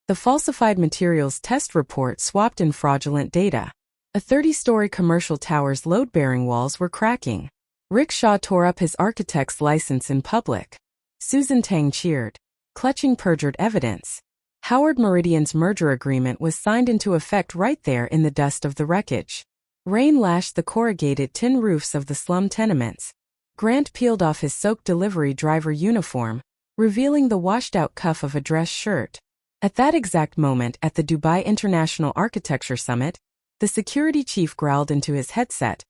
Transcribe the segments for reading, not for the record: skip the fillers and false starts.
The falsified materials test report swapped in fraudulent data. A 30-story commercial tower's load-bearing walls were cracking. Rick Shaw tore up his architect's license in public. Susan Tang cheered, clutching perjured evidence. Howard Meridian's merger agreement was signed into effect right there in the dust of the wreckage. Rain lashed the corrugated tin roofs of the slum tenements. Grant peeled off his soaked delivery driver uniform, revealing the washed-out cuff of a dress shirt. At that exact moment at the Dubai International Architecture Summit, the security chief growled into his headset.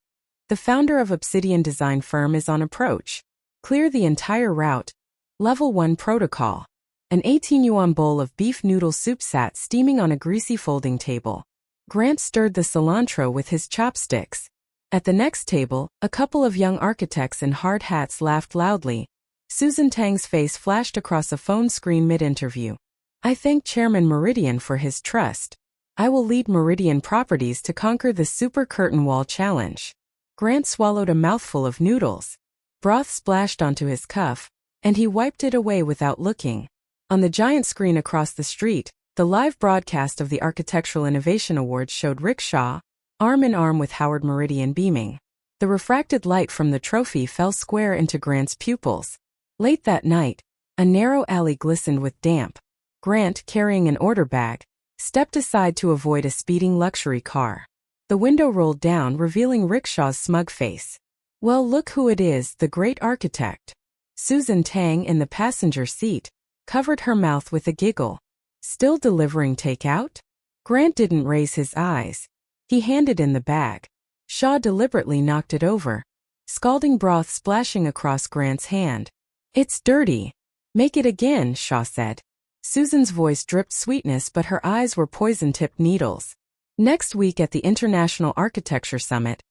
The founder of Obsidian design firm is on approach. Clear the entire route. Level 1 protocol. An 18-yuan bowl of beef noodle soup sat steaming on a greasy folding table. Grant stirred the cilantro with his chopsticks. At the next table, a couple of young architects in hard hats laughed loudly. Susan Tang's face flashed across a phone screen mid-interview. I thank Chairman Meridian for his trust. I will lead Meridian Properties to conquer the Super Curtain Wall Challenge. Grant swallowed a mouthful of noodles. Broth splashed onto his cuff, and he wiped it away without looking. On the giant screen across the street, the live broadcast of the Architectural Innovation Awards showed Rick Shaw, arm in arm with Howard Meridian beaming. The refracted light from the trophy fell square into Grant's pupils. Late that night, a narrow alley glistened with damp. Grant, carrying an order bag, stepped aside to avoid a speeding luxury car. The window rolled down, revealing Rickshaw's smug face. Well, look who it is, the great architect. Susan Tang, in the passenger seat, covered her mouth with a giggle. Still delivering takeout? Grant didn't raise his eyes. He handed in the bag. Shaw deliberately knocked it over, scalding broth splashing across Grant's hand. It's dirty. Make it again, Shaw said. Susan's voice dripped sweetness, but her eyes were poison-tipped needles. Next week at the International Architecture Summit,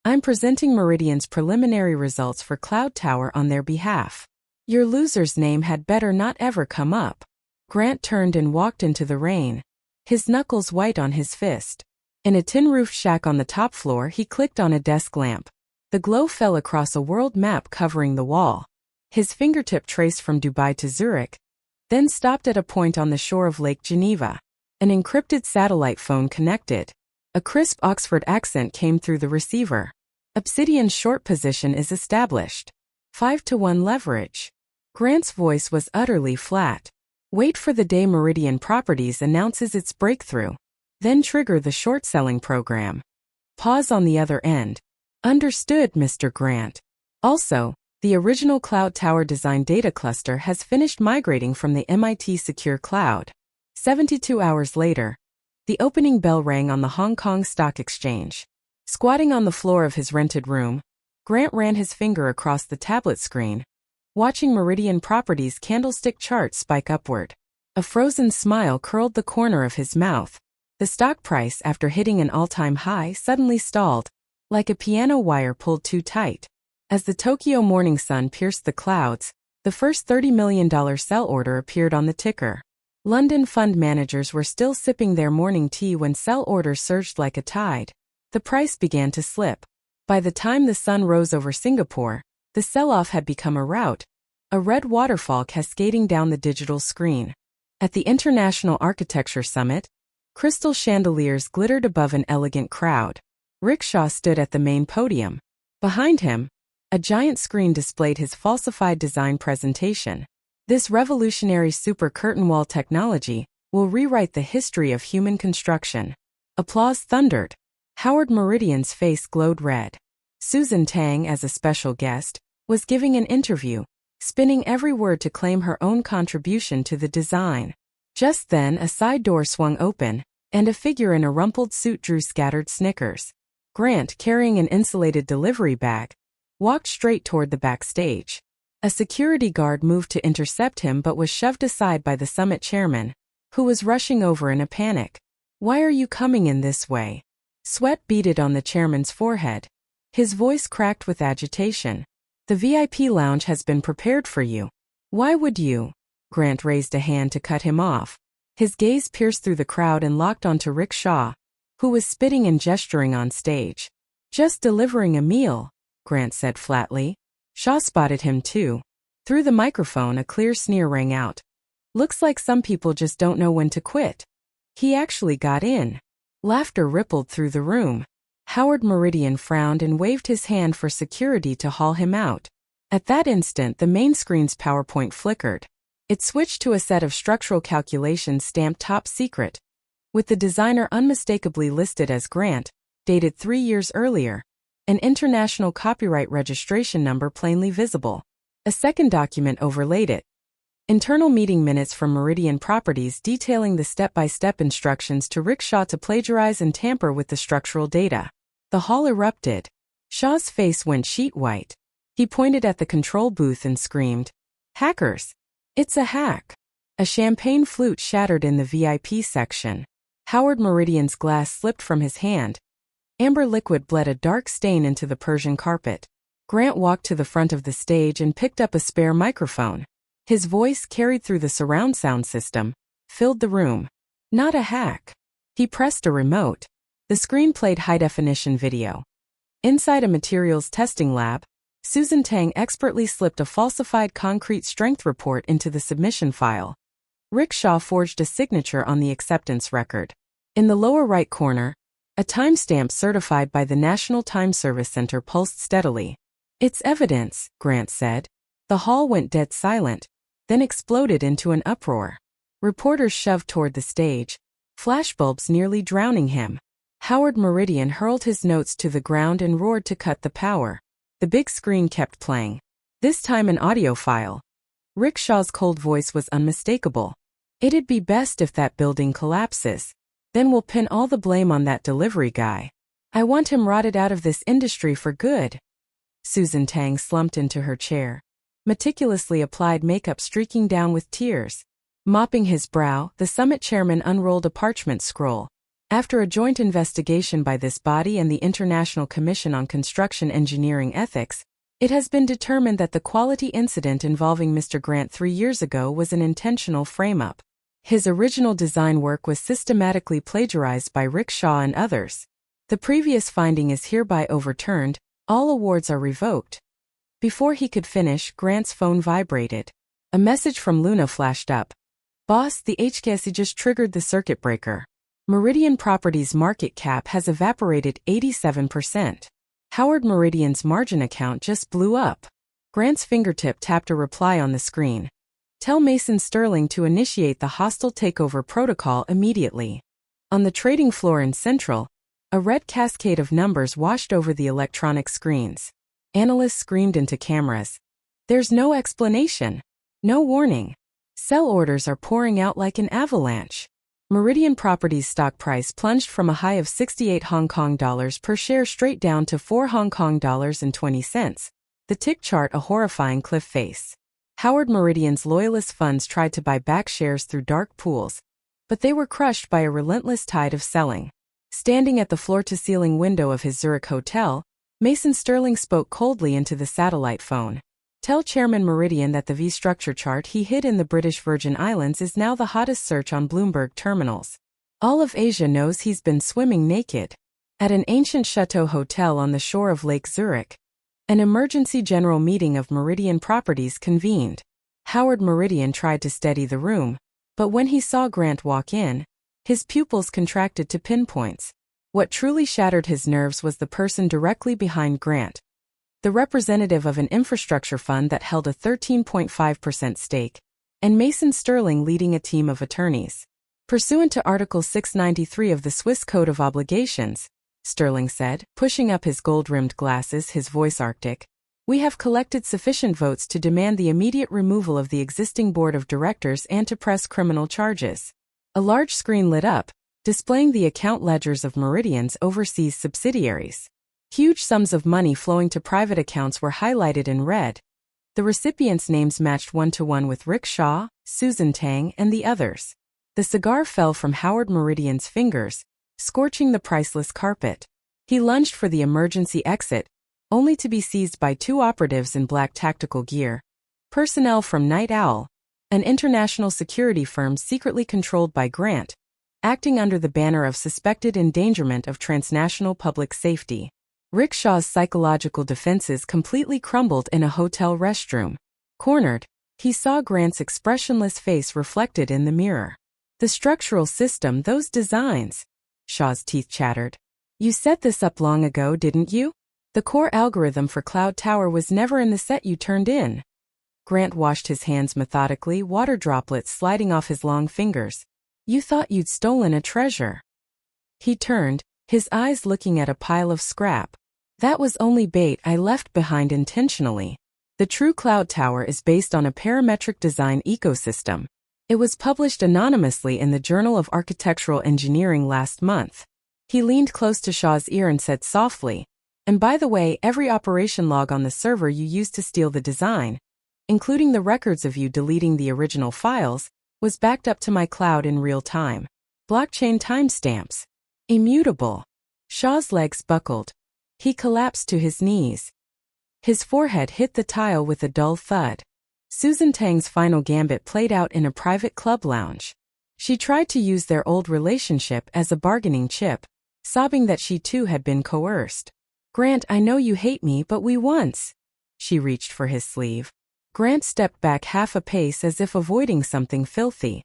I'm presenting Meridian's preliminary results for Cloud Tower on their behalf. Your loser's name had better not ever come up. Grant turned and walked into the rain, his knuckles white on his fist. In a tin-roofed shack on the top floor, he clicked on a desk lamp. The glow fell across a world map covering the wall. His fingertip traced from Dubai to Zurich, then stopped at a point on the shore of Lake Geneva. An encrypted satellite phone connected. A crisp Oxford accent came through the receiver. Obsidian's short position is established. 5-to-1 leverage. Grant's voice was utterly flat. Wait for the day Meridian Properties announces its breakthrough. Then trigger the short-selling program. Pause on the other end. Understood, Mr. Grant. Also, the original Cloud Tower design data cluster has finished migrating from the MIT Secure Cloud. 72 hours later, the opening bell rang on the Hong Kong Stock Exchange. Squatting on the floor of his rented room, Grant ran his finger across the tablet screen, watching Meridian Properties' candlestick chart spike upward. A frozen smile curled the corner of his mouth. The stock price, after hitting an all-time high, suddenly stalled, like a piano wire pulled too tight. As the Tokyo morning sun pierced the clouds, the first $30 million sell order appeared on the ticker. London fund managers were still sipping their morning tea when sell orders surged like a tide. The price began to slip. By the time the sun rose over Singapore, the sell-off had become a rout, a red waterfall cascading down the digital screen. At the International Architecture Summit, crystal chandeliers glittered above an elegant crowd. Rick Shaw stood at the main podium. Behind him, a giant screen displayed his falsified design presentation. This revolutionary super curtain wall technology will rewrite the history of human construction. Applause thundered. Howard Meridian's face glowed red. Susan Tang, as a special guest, was giving an interview, spinning every word to claim her own contribution to the design. Just then, a side door swung open, and a figure in a rumpled suit drew scattered snickers. Grant, carrying an insulated delivery bag, walked straight toward the backstage. A security guard moved to intercept him but was shoved aside by the summit chairman, who was rushing over in a panic. Why are you coming in this way? Sweat beaded on the chairman's forehead. His voice cracked with agitation. The VIP lounge has been prepared for you. Why would you? Grant raised a hand to cut him off. His gaze pierced through the crowd and locked onto Rick Shaw, who was spitting and gesturing on stage. Just delivering a meal, Grant said flatly. Shaw spotted him too. Through the microphone, a clear sneer rang out. Looks like some people just don't know when to quit. He actually got in. Laughter rippled through the room. Howard Meridian frowned and waved his hand for security to haul him out. At that instant, the main screen's PowerPoint flickered. It switched to a set of structural calculations stamped top secret, with the designer unmistakably listed as Grant, dated 3 years earlier, an international copyright registration number plainly visible. A second document overlaid it. Internal meeting minutes from Meridian Properties detailing the step-by-step instructions to Rick Shaw to plagiarize and tamper with the structural data. The hall erupted. Shaw's face went sheet white. He pointed at the control booth and screamed, "Hackers! It's a hack!" A champagne flute shattered in the VIP section. Howard Meridian's glass slipped from his hand. Amber liquid bled a dark stain into the Persian carpet. Grant walked to the front of the stage and picked up a spare microphone. His voice, carried through the surround sound system, filled the room. Not a hack. He pressed a remote. The screen played high-definition video. Inside a materials testing lab, Susan Tang expertly slipped a falsified concrete strength report into the submission file. Rick Shaw forged a signature on the acceptance record. In the lower right corner, a timestamp certified by the National Time Service Center pulsed steadily. "It's evidence," Grant said. The hall went dead silent, then exploded into an uproar. Reporters shoved toward the stage, flashbulbs nearly drowning him. Howard Meridian hurled his notes to the ground and roared to cut the power. The big screen kept playing, this time an audio file. Rick Shaw's cold voice was unmistakable. "It'd be best if that building collapses. Then we'll pin all the blame on that delivery guy. I want him rotted out of this industry for good." Susan Tang slumped into her chair, meticulously applied makeup streaking down with tears. Mopping his brow, the summit chairman unrolled a parchment scroll. After a joint investigation by this body and the International Commission on Construction Engineering Ethics, it has been determined that the quality incident involving Mr. Grant 3 years ago was an intentional frame-up. His original design work was systematically plagiarized by Rick Shaw and others. The previous finding is hereby overturned. All awards are revoked. Before he could finish, Grant's phone vibrated. A message from Luna flashed up. "Boss, the HKSE just triggered the circuit breaker. Meridian Properties' market cap has evaporated 87%. Howard Meridian's margin account just blew up." Grant's fingertip tapped a reply on the screen. "Tell Mason Sterling to initiate the hostile takeover protocol immediately." On the trading floor in Central, a red cascade of numbers washed over the electronic screens. Analysts screamed into cameras. "There's no explanation. No warning. Sell orders are pouring out like an avalanche." Meridian Properties' stock price plunged from a high of 68 Hong Kong dollars per share straight down to 4 Hong Kong dollars and 20 cents. The tick chart a horrifying cliff face. Howard Meridian's loyalist funds tried to buy back shares through dark pools, but they were crushed by a relentless tide of selling. Standing at the floor-to-ceiling window of his Zurich hotel, Mason Sterling spoke coldly into the satellite phone. "Tell Chairman Meridian that the V-structure chart he hid in the British Virgin Islands is now the hottest search on Bloomberg terminals. All of Asia knows he's been swimming naked." At an ancient chateau hotel on the shore of Lake Zurich, an emergency general meeting of Meridian Properties convened. Howard Meridian tried to steady the room, but when he saw Grant walk in, his pupils contracted to pinpoints. What truly shattered his nerves was the person directly behind Grant, the representative of an infrastructure fund that held a 13.5% stake, and Mason Sterling leading a team of attorneys. "Pursuant to Article 693 of the Swiss Code of Obligations," Sterling said, pushing up his gold-rimmed glasses, his voice arctic, "we have collected sufficient votes to demand the immediate removal of the existing board of directors and to press criminal charges." A large screen lit up, displaying the account ledgers of Meridian's overseas subsidiaries. Huge sums of money flowing to private accounts were highlighted in red. The recipients' names matched one-to-one with Rick Shaw, Susan Tang, and the others. The cigar fell from Howard Meridian's fingers, scorching the priceless carpet. He lunged for the emergency exit, only to be seized by 2 operatives in black tactical gear. Personnel from Night Owl, an international security firm secretly controlled by Grant, acting under the banner of suspected endangerment of transnational public safety. Rick Shaw's psychological defenses completely crumbled in a hotel restroom. Cornered, He saw Grant's expressionless face reflected in the mirror. The structural system, those designs. Shaw's teeth chattered. You set this up long ago, didn't you? The core algorithm for Cloud Tower was never in the set you turned in. Grant washed his hands methodically, water droplets sliding off his long fingers. You thought you'd stolen a treasure. He turned, his eyes looking at a pile of scrap. That was only bait I left behind intentionally. The true Cloud Tower is based on a parametric design ecosystem. It was published anonymously in the Journal of Architectural Engineering last month. He leaned close to Shaw's ear and said softly, and by the way, every operation log on the server you used to steal the design, including the records of you deleting the original files, was backed up to my cloud in real time. Blockchain timestamps. Immutable. Shaw's legs buckled. He collapsed to his knees. His forehead hit the tile with a dull thud. Susan Tang's final gambit played out in a private club lounge. She tried to use their old relationship as a bargaining chip, sobbing that she too had been coerced. Grant, I know you hate me, but we once. She reached for his sleeve. Grant stepped back half a pace as if avoiding something filthy.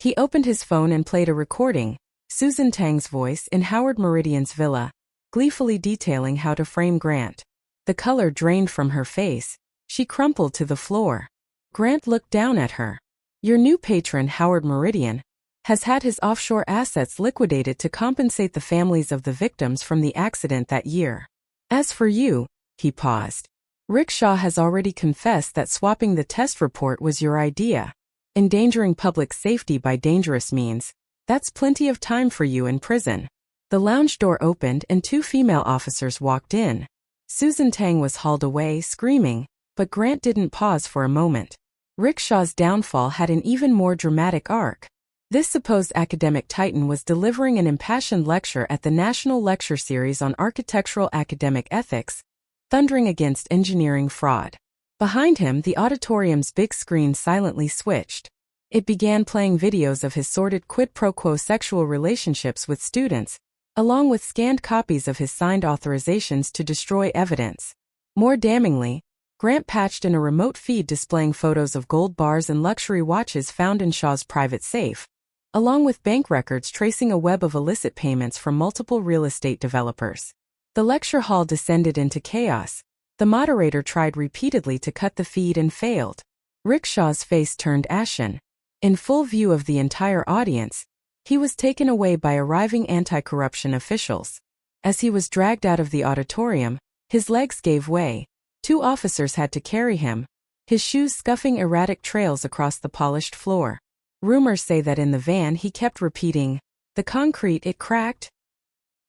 He opened his phone and played a recording, Susan Tang's voice in Howard Meridian's villa, gleefully detailing how to frame Grant. The color drained from her face. She crumpled to the floor. Grant looked down at her. Your new patron, Howard Meridian, has had his offshore assets liquidated to compensate the families of the victims from the accident that year. As for you, he paused. Rick Shaw has already confessed that swapping the test report was your idea. Endangering public safety by dangerous means, that's plenty of time for you in prison. The lounge door opened and two female officers walked in. Susan Tang was hauled away, screaming, but Grant didn't pause for a moment. Rick Shaw's downfall had an even more dramatic arc. This supposed academic titan was delivering an impassioned lecture at the National Lecture Series on Architectural Academic Ethics, thundering against engineering fraud. Behind him, the auditorium's big screen silently switched. It began playing videos of his sordid quid pro quo sexual relationships with students, along with scanned copies of his signed authorizations to destroy evidence. More damningly, Grant patched in a remote feed displaying photos of gold bars and luxury watches found in Shaw's private safe, along with bank records tracing a web of illicit payments from multiple real estate developers. The lecture hall descended into chaos. The moderator tried repeatedly to cut the feed and failed. Rick Shaw's face turned ashen. In full view of the entire audience, he was taken away by arriving anti-corruption officials. As he was dragged out of the auditorium, his legs gave way. Two officers had to carry him, his shoes scuffing erratic trails across the polished floor. Rumors say that in the van he kept repeating, "The concrete, it cracked,"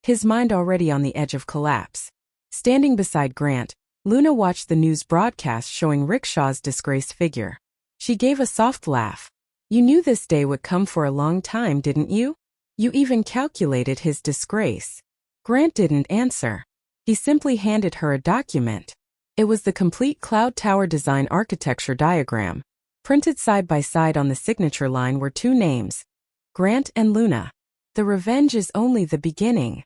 his mind already on the edge of collapse. Standing beside Grant, Luna watched the news broadcast showing Rick Shaw's disgraced figure. She gave a soft laugh. You knew this day would come for a long time, didn't you? You even calculated his disgrace. Grant didn't answer. He simply handed her a document. It was the complete Cloud Tower design architecture diagram. Printed side by side on the signature line were two names, Grant and Luna. The revenge is only the beginning.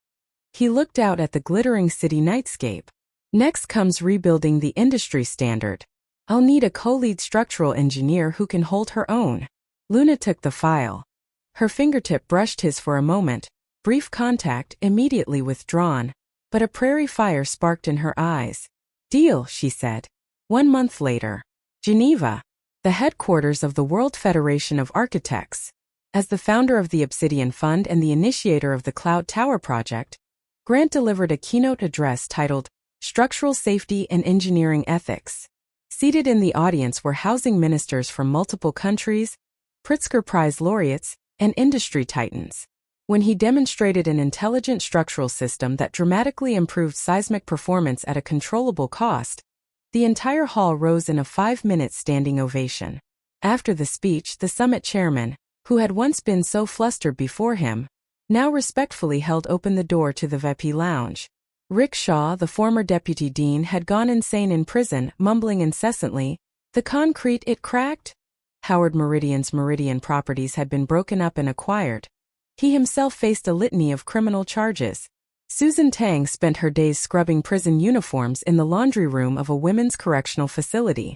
He looked out at the glittering city nightscape. Next comes rebuilding the industry standard. I'll need a co-lead structural engineer who can hold her own. Luna took the file. Her fingertip brushed his for a moment, brief contact, immediately withdrawn, but a prairie fire sparked in her eyes. Deal, she said. 1 month later. Geneva, the headquarters of the World Federation of Architects. As the founder of the Obsidian Fund and the initiator of the Cloud Tower project, Grant delivered a keynote address titled Structural Safety and Engineering Ethics. Seated in the audience were housing ministers from multiple countries, Pritzker Prize laureates, and industry titans. When he demonstrated an intelligent structural system that dramatically improved seismic performance at a controllable cost, the entire hall rose in a 5-minute standing ovation. After the speech, the summit chairman, who had once been so flustered before him, now respectfully held open the door to the VIP lounge. Rick Shaw, the former deputy dean, had gone insane in prison, mumbling incessantly, "The concrete, it cracked?" Howard Meridian's Meridian properties had been broken up and acquired. He himself faced a litany of criminal charges. Susan Tang spent her days scrubbing prison uniforms in the laundry room of a women's correctional facility.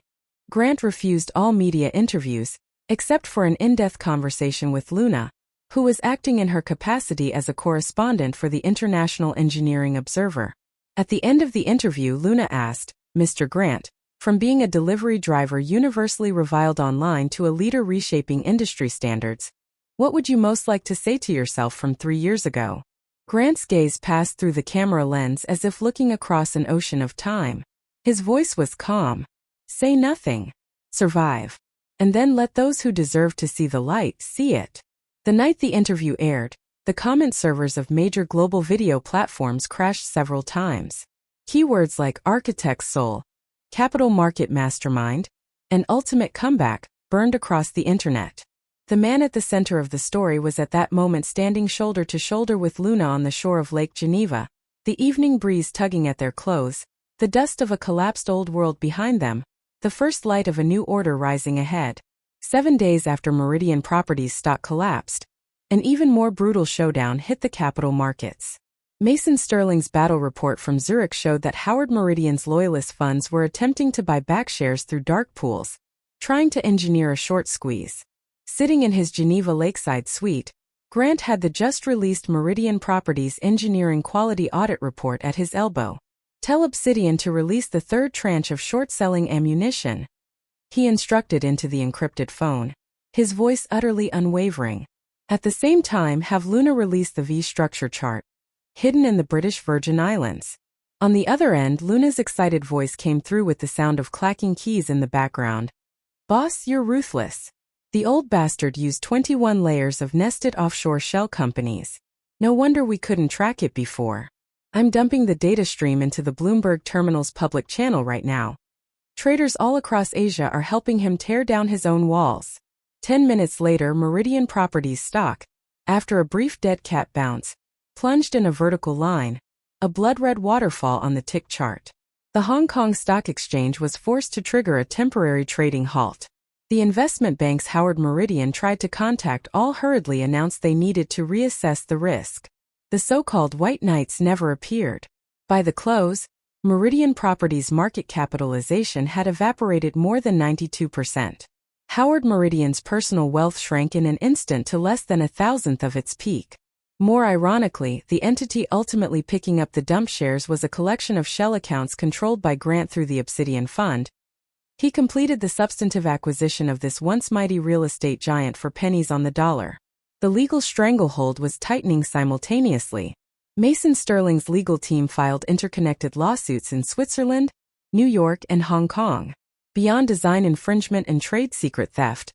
Grant refused all media interviews, except for an in-depth conversation with Luna, who was acting in her capacity as a correspondent for the International Engineering Observer. At the end of the interview, Luna asked, "Mr. Grant, from being a delivery driver universally reviled online to a leader reshaping industry standards, what would you most like to say to yourself from 3 years ago?" Grant's gaze passed through the camera lens as if looking across an ocean of time. His voice was calm. "Say nothing. Survive. And then let those who deserve to see the light see it." The night the interview aired, the comment servers of major global video platforms crashed several times. Keywords like architect's soul, capital market mastermind, and ultimate comeback burned across the internet. The man at the center of the story was at that moment standing shoulder to shoulder with Luna on the shore of Lake Geneva, the evening breeze tugging at their clothes, the dust of a collapsed old world behind them, the first light of a new order rising ahead. 7 days after Meridian Properties stock collapsed, an even more brutal showdown hit the capital markets. Mason Sterling's battle report from Zurich showed that Howard Meridian's loyalist funds were attempting to buy back shares through dark pools, trying to engineer a short squeeze. Sitting in his Geneva lakeside suite, Grant had the just-released Meridian Properties engineering quality audit report at his elbow. "Tell Obsidian to release the third tranche of short-selling ammunition," he instructed into the encrypted phone, his voice utterly unwavering. "At the same time, have Luna release the V-structure chart, hidden in the British Virgin Islands." On the other end, Luna's excited voice came through with the sound of clacking keys in the background. "Boss, you're ruthless. The old bastard used 21 layers of nested offshore shell companies. No wonder we couldn't track it before. I'm dumping the data stream into the Bloomberg Terminal's public channel right now. Traders all across Asia are helping him tear down his own walls." 10 minutes later, Meridian Properties stock, after a brief dead cat bounce, plunged in a vertical line, a blood-red waterfall on the tick chart. The Hong Kong Stock Exchange was forced to trigger a temporary trading halt. The investment bank's Howard Meridian tried to contact all hurriedly announced they needed to reassess the risk. The so-called White Knights never appeared. By the close, Meridian Properties' market capitalization had evaporated more than 92%. Howard Meridian's personal wealth shrank in an instant to less than 1,000th of its peak. More ironically, the entity ultimately picking up the dump shares was a collection of shell accounts controlled by Grant through the Obsidian Fund. He completed the substantive acquisition of this once mighty real estate giant for pennies on the dollar. The legal stranglehold was tightening simultaneously. Mason Sterling's legal team filed interconnected lawsuits in Switzerland, New York, and Hong Kong. Beyond design infringement and trade secret theft,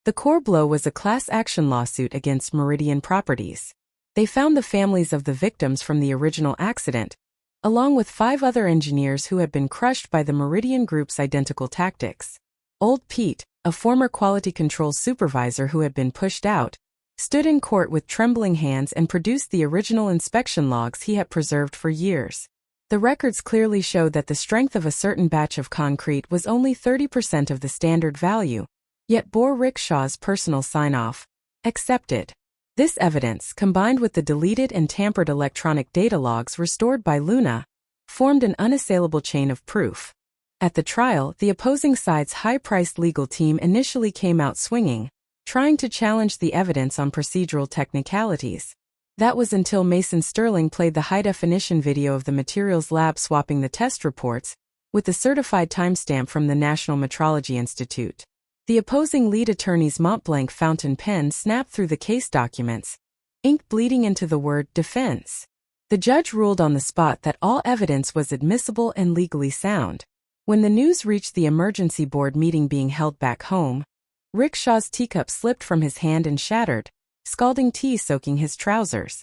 the core blow was a class action lawsuit against Meridian Properties. They found the families of the victims from the original accident, along with 5 other engineers who had been crushed by the Meridian Group's identical tactics. Old Pete, a former quality control supervisor who had been pushed out, stood in court with trembling hands and produced the original inspection logs he had preserved for years. The records clearly showed that the strength of a certain batch of concrete was only 30% of the standard value, yet bore Rickshaw's personal sign-off. Accepted. This evidence, combined with the deleted and tampered electronic data logs restored by Luna, formed an unassailable chain of proof. At the trial, the opposing side's high-priced legal team initially came out swinging, trying to challenge the evidence on procedural technicalities. That was until Mason Sterling played the high-definition video of the materials lab swapping the test reports, with the certified timestamp from the National Metrology Institute. The opposing lead attorney's Montblanc fountain pen snapped through the case documents, ink bleeding into the word defense. The judge ruled on the spot that all evidence was admissible and legally sound. When the news reached the emergency board meeting being held back home, Rickshaw's teacup slipped from his hand and shattered, scalding tea soaking his trousers.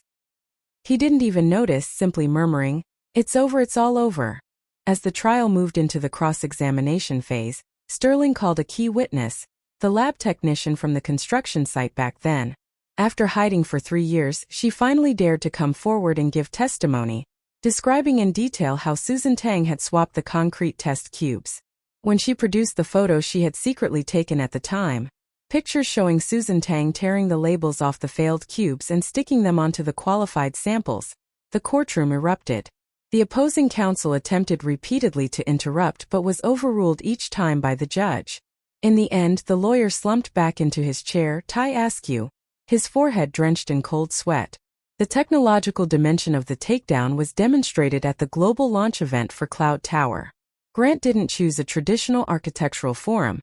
He didn't even notice, simply murmuring, "It's over, it's all over." As the trial moved into the cross-examination phase, Sterling called a key witness, the lab technician from the construction site back then. After hiding for 3 years, she finally dared to come forward and give testimony, describing in detail how Susan Tang had swapped the concrete test cubes. When she produced the photos she had secretly taken at the time, pictures showing Susan Tang tearing the labels off the failed cubes and sticking them onto the qualified samples, the courtroom erupted. The opposing counsel attempted repeatedly to interrupt but was overruled each time by the judge. In the end, the lawyer slumped back into his chair, tie askew, his forehead drenched in cold sweat. The technological dimension of the takedown was demonstrated at the global launch event for Cloud Tower. Grant didn't choose a traditional architectural forum.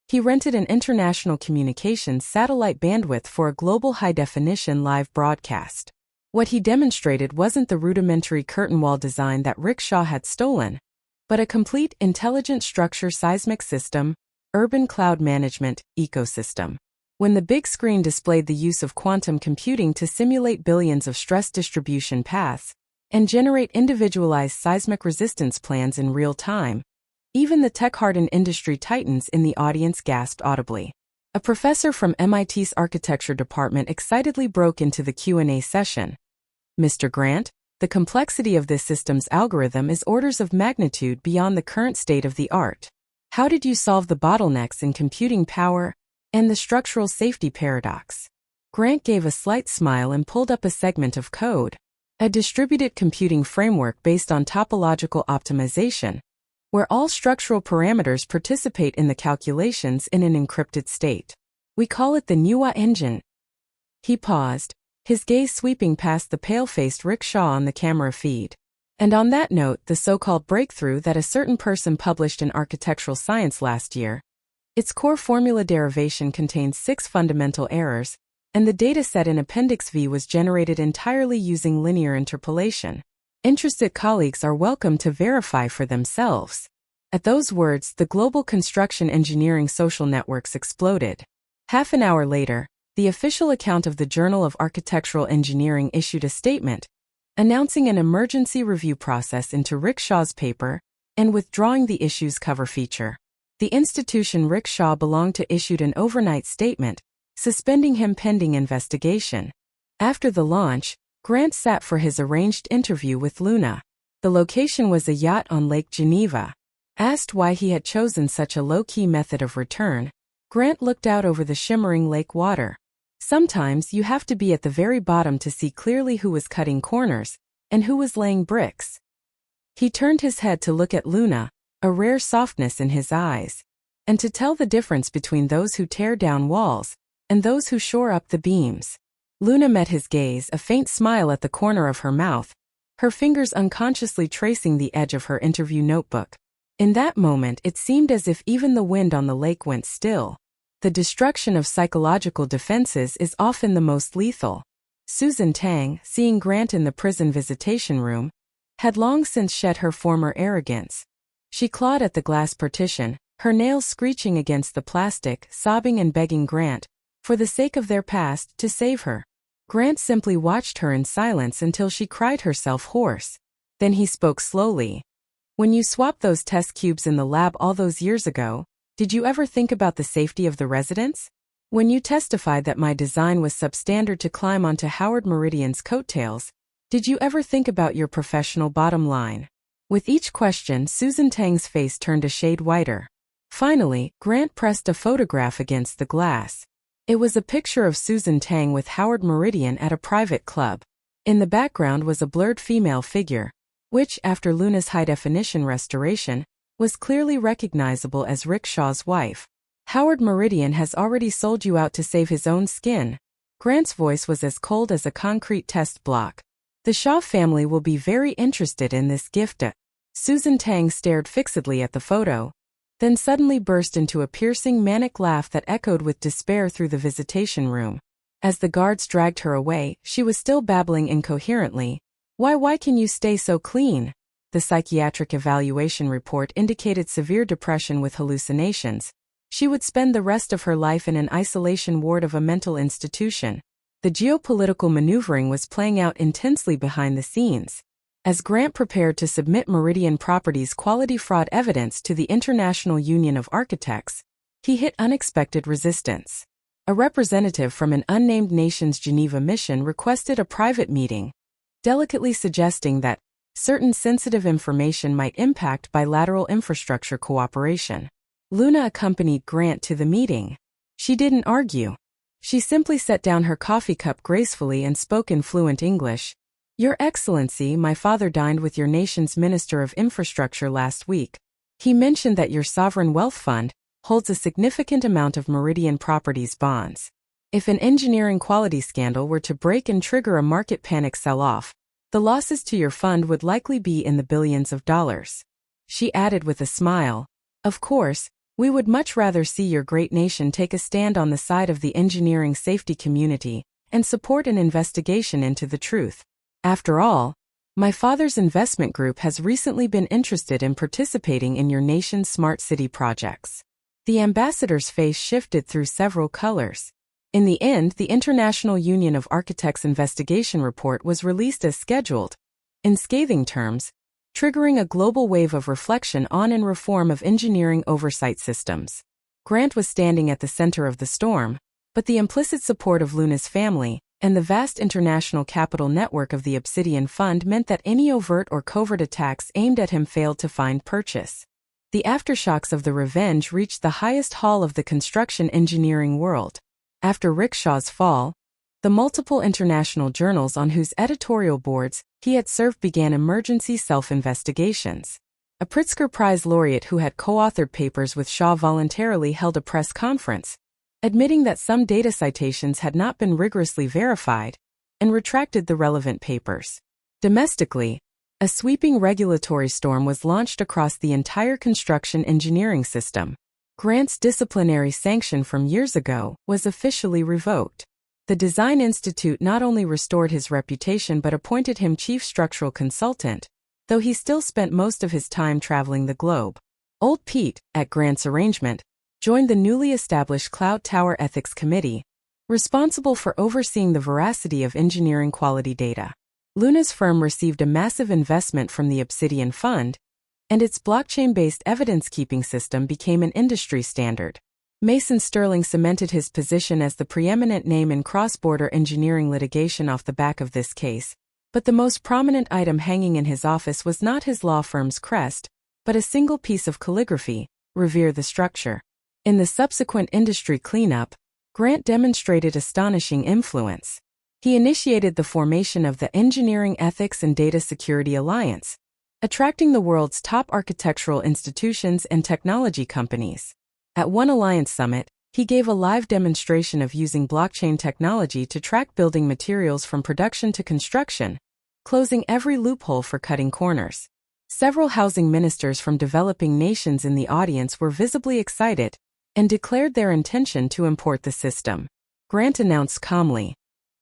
He rented an international communications satellite bandwidth for a global high-definition live broadcast. What he demonstrated wasn't the rudimentary curtain wall design that Rickshaw had stolen, but a complete intelligent structure seismic system, urban cloud management, ecosystem. When the big screen displayed the use of quantum computing to simulate billions of stress distribution paths and generate individualized seismic resistance plans in real time, even the tech-hardened industry titans in the audience gasped audibly. A professor from MIT's architecture department excitedly broke into the Q&A session. Mr. Grant, the complexity of this system's algorithm is orders of magnitude beyond the current state of the art. How did you solve the bottlenecks in computing power and the structural safety paradox? Grant gave a slight smile and pulled up a segment of code, a distributed computing framework based on topological optimization, where all structural parameters participate in the calculations in an encrypted state. We call it the NUA engine. He paused, his gaze sweeping past the pale-faced Rickshaw on the camera feed. And on that note, the so-called breakthrough that a certain person published in Architectural Science last year. Its core formula derivation contains 6 fundamental errors, and the dataset in Appendix V was generated entirely using linear interpolation. Interested colleagues are welcome to verify for themselves. At those words, the global construction engineering social networks exploded. Half an hour later, the official account of the Journal of Architectural Engineering issued a statement announcing an emergency review process into Rickshaw's paper and withdrawing the issue's cover feature. The institution Rickshaw belonged to issued an overnight statement, suspending him pending investigation. After the launch, Grant sat for his arranged interview with Luna. The location was a yacht on Lake Geneva. Asked why he had chosen such a low-key method of return, Grant looked out over the shimmering lake water. Sometimes you have to be at the very bottom to see clearly who was cutting corners and who was laying bricks. He turned his head to look at Luna, a rare softness in his eyes, and to tell the difference between those who tear down walls and those who shore up the beams. Luna met his gaze, a faint smile at the corner of her mouth, her fingers unconsciously tracing the edge of her interview notebook. In that moment, it seemed as if even the wind on the lake went still. The destruction of psychological defenses is often the most lethal. Susan Tang, seeing Grant in the prison visitation room, had long since shed her former arrogance. She clawed at the glass partition, her nails screeching against the plastic, sobbing and begging Grant, for the sake of their past, to save her. Grant simply watched her in silence until she cried herself hoarse. Then he spoke slowly. When you swapped those test cubes in the lab all those years ago, did you ever think about the safety of the residents? When you testified that my design was substandard to climb onto Howard Meridian's coattails, did you ever think about your professional bottom line? With each question, Susan Tang's face turned a shade whiter. Finally, Grant pressed a photograph against the glass. It was a picture of Susan Tang with Howard Meridian at a private club. In the background was a blurred female figure, which, after Luna's high-definition restoration, was clearly recognizable as Rickshaw's wife. Howard Meridian has already sold you out to save his own skin. Grant's voice was as cold as a concrete test block. The Shaw family will be very interested in this gift. Susan Tang stared fixedly at the photo, then suddenly burst into a piercing manic laugh that echoed with despair through the visitation room. As the guards dragged her away, she was still babbling incoherently. Why can you stay so clean? The psychiatric evaluation report indicated severe depression with hallucinations. She would spend the rest of her life in an isolation ward of a mental institution. The geopolitical maneuvering was playing out intensely behind the scenes. As Grant prepared to submit Meridian Properties' quality fraud evidence to the International Union of Architects, he hit unexpected resistance. A representative from an unnamed nation's Geneva mission requested a private meeting, delicately suggesting that certain sensitive information might impact bilateral infrastructure cooperation. Luna accompanied Grant to the meeting. She didn't argue. She simply set down her coffee cup gracefully and spoke in fluent English. Your Excellency, my father dined with your nation's Minister of Infrastructure last week. He mentioned that your sovereign wealth fund holds a significant amount of Meridian Properties bonds. If an engineering quality scandal were to break and trigger a market panic sell-off, the losses to your fund would likely be in the billions of dollars. She added with a smile, "Of course, we would much rather see your great nation take a stand on the side of the engineering safety community and support an investigation into the truth. After all, my father's investment group has recently been interested in participating in your nation's smart city projects." The ambassador's face shifted through several colors. In the end, the International Union of Architects investigation report was released as scheduled, in scathing terms, triggering a global wave of reflection on and reform of engineering oversight systems. Grant was standing at the center of the storm, but the implicit support of Luna's family and the vast international capital network of the Obsidian Fund meant that any overt or covert attacks aimed at him failed to find purchase. The aftershocks of the revenge reached the highest hall of the construction engineering world. After Rickshaw's fall, the multiple international journals on whose editorial boards he had served began emergency self-investigations. A Pritzker Prize laureate who had co-authored papers with Shaw voluntarily held a press conference, admitting that some data citations had not been rigorously verified, and retracted the relevant papers. Domestically, a sweeping regulatory storm was launched across the entire construction engineering system. Grant's disciplinary sanction from years ago was officially revoked. The Design Institute not only restored his reputation but appointed him chief structural consultant, though he still spent most of his time traveling the globe. Old Pete, at Grant's arrangement, joined the newly established Cloud Tower Ethics Committee, responsible for overseeing the veracity of engineering quality data. Luna's firm received a massive investment from the Obsidian Fund, and its blockchain-based evidence-keeping system became an industry standard. Mason Sterling cemented his position as the preeminent name in cross-border engineering litigation off the back of this case, but the most prominent item hanging in his office was not his law firm's crest, but a single piece of calligraphy, "Revere the Structure." In the subsequent industry cleanup, Grant demonstrated astonishing influence. He initiated the formation of the Engineering Ethics and Data Security Alliance, attracting the world's top architectural institutions and technology companies. At one Alliance summit, he gave a live demonstration of using blockchain technology to track building materials from production to construction, closing every loophole for cutting corners. Several housing ministers from developing nations in the audience were visibly excited and declared their intention to import the system. Grant announced calmly,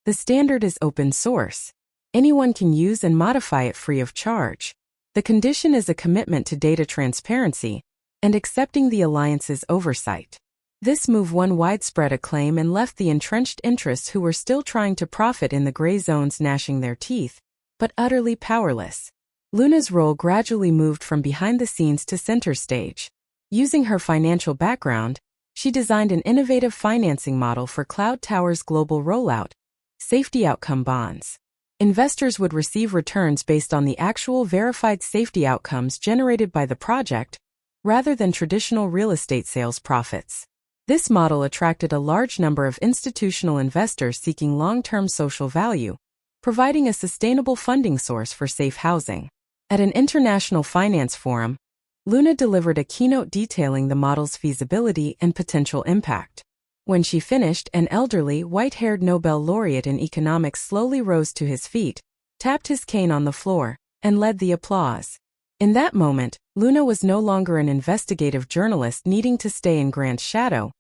"The standard is open source. Anyone can use and modify it free of charge. The condition is a commitment to data transparency and accepting the alliance's oversight." This move won widespread acclaim and left the entrenched interests who were still trying to profit in the gray zones gnashing their teeth, but utterly powerless. Luna's role gradually moved from behind the scenes to center stage. Using her financial background, she designed an innovative financing model for Cloud Tower's global rollout, safety outcome bonds. Investors would receive returns based on the actual verified safety outcomes generated by the project, rather than traditional real estate sales profits. This model attracted a large number of institutional investors seeking long-term social value, providing a sustainable funding source for safe housing. At an international finance forum, Luna delivered a keynote detailing the model's feasibility and potential impact. When she finished, an elderly, white-haired Nobel laureate in economics slowly rose to his feet, tapped his cane on the floor, and led the applause. In that moment, Luna was no longer an investigative journalist needing to stay in Grant's shadow,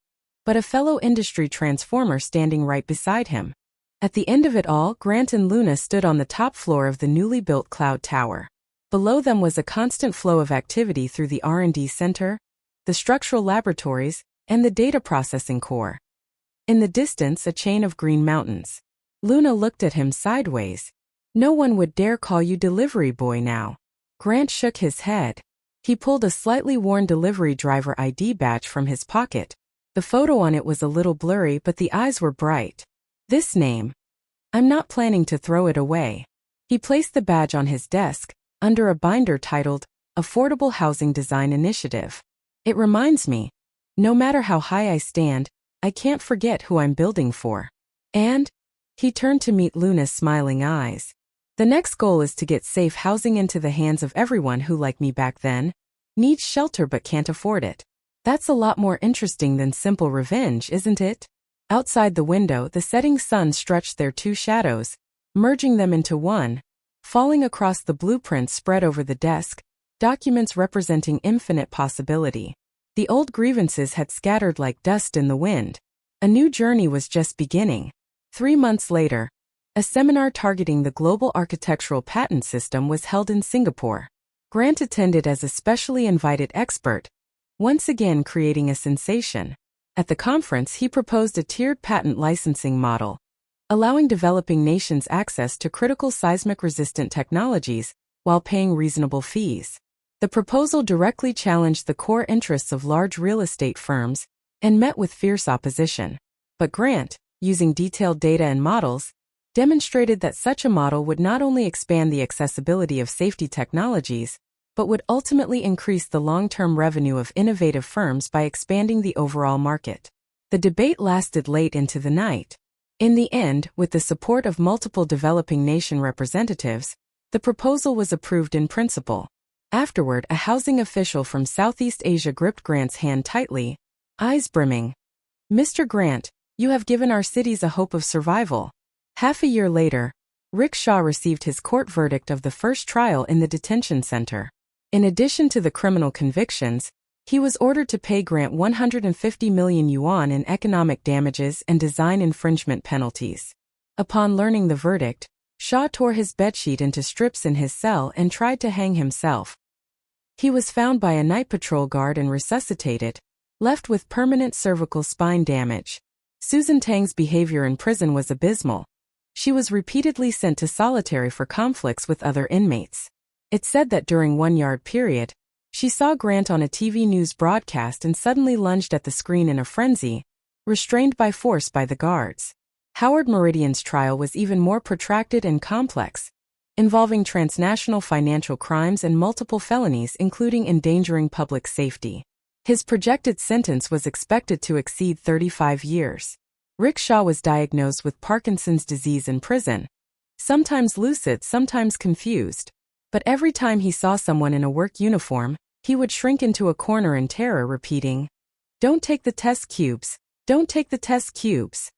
but a fellow industry transformer standing right beside him. At the end of it all, Grant and Luna stood on the top floor of the newly built Cloud Tower. Below them was a constant flow of activity through the R&D center, the structural laboratories, and the data processing core. In the distance, a chain of green mountains. Luna looked at him sideways. "No one would dare call you delivery boy now." Grant shook his head. He pulled a slightly worn delivery driver ID badge from his pocket. The photo on it was a little blurry, but the eyes were bright. "This name. I'm not planning to throw it away." He placed the badge on his desk, under a binder titled, Affordable Housing Design Initiative. "It reminds me, no matter how high I stand, I can't forget who I'm building for." And he turned to meet Luna's smiling eyes. The next goal is to get safe housing into the hands of everyone who, like me back then, needs shelter but can't afford it. That's a lot more interesting than simple revenge, isn't it? Outside the window, the setting sun stretched their two shadows, merging them into one, falling across the blueprint spread over the desk, documents representing infinite possibility. The old grievances had scattered like dust in the wind. A new journey was just beginning. 3 months later, a seminar targeting the global architectural patent system was held in Singapore. Grant attended as a specially invited expert, once again creating a sensation. At the conference, he proposed a tiered patent licensing model, allowing developing nations access to critical seismic-resistant technologies while paying reasonable fees. The proposal directly challenged the core interests of large real estate firms and met with fierce opposition. But Grant, using detailed data and models, demonstrated that such a model would not only expand the accessibility of safety technologies, but would ultimately increase the long-term revenue of innovative firms by expanding the overall market. The debate lasted late into the night. In the end, with the support of multiple developing nation representatives, the proposal was approved in principle. Afterward, a housing official from Southeast Asia gripped Grant's hand tightly, eyes brimming. "Mr. Grant, you have given our cities a hope of survival." Half a year later, Rick Shaw received his court verdict of the first trial in the detention center. In addition to the criminal convictions, he was ordered to pay Grant 150 million yuan in economic damages and design infringement penalties. Upon learning the verdict, Shaw tore his bedsheet into strips in his cell and tried to hang himself. He was found by a night patrol guard and resuscitated, left with permanent cervical spine damage. Susan Tang's behavior in prison was abysmal. She was repeatedly sent to solitary for conflicts with other inmates. It's said that during one yard period, she saw Grant on a TV news broadcast and suddenly lunged at the screen in a frenzy, restrained by force by the guards. Howard Meridian's trial was even more protracted and complex, involving transnational financial crimes and multiple felonies including endangering public safety. His projected sentence was expected to exceed 35 years. Rick Shaw was diagnosed with Parkinson's disease in prison, sometimes lucid, sometimes confused. But every time he saw someone in a work uniform, he would shrink into a corner in terror, repeating, "Don't take the test cubes, don't take the test cubes."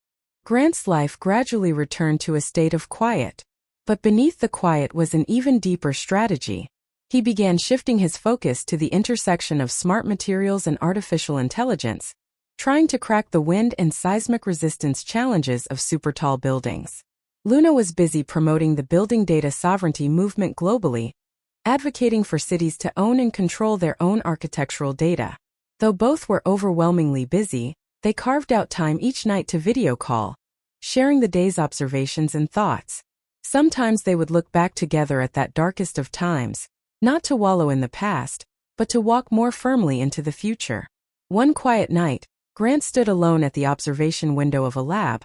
Grant's life gradually returned to a state of quiet. But beneath the quiet was an even deeper strategy. He began shifting his focus to the intersection of smart materials and artificial intelligence, trying to crack the wind and seismic resistance challenges of super-tall buildings. Luna was busy promoting the building data sovereignty movement globally, advocating for cities to own and control their own architectural data. Though both were overwhelmingly busy, they carved out time each night to video call, sharing the day's observations and thoughts. Sometimes they would look back together at that darkest of times, not to wallow in the past, but to walk more firmly into the future. One quiet night, Grant stood alone at the observation window of a lab,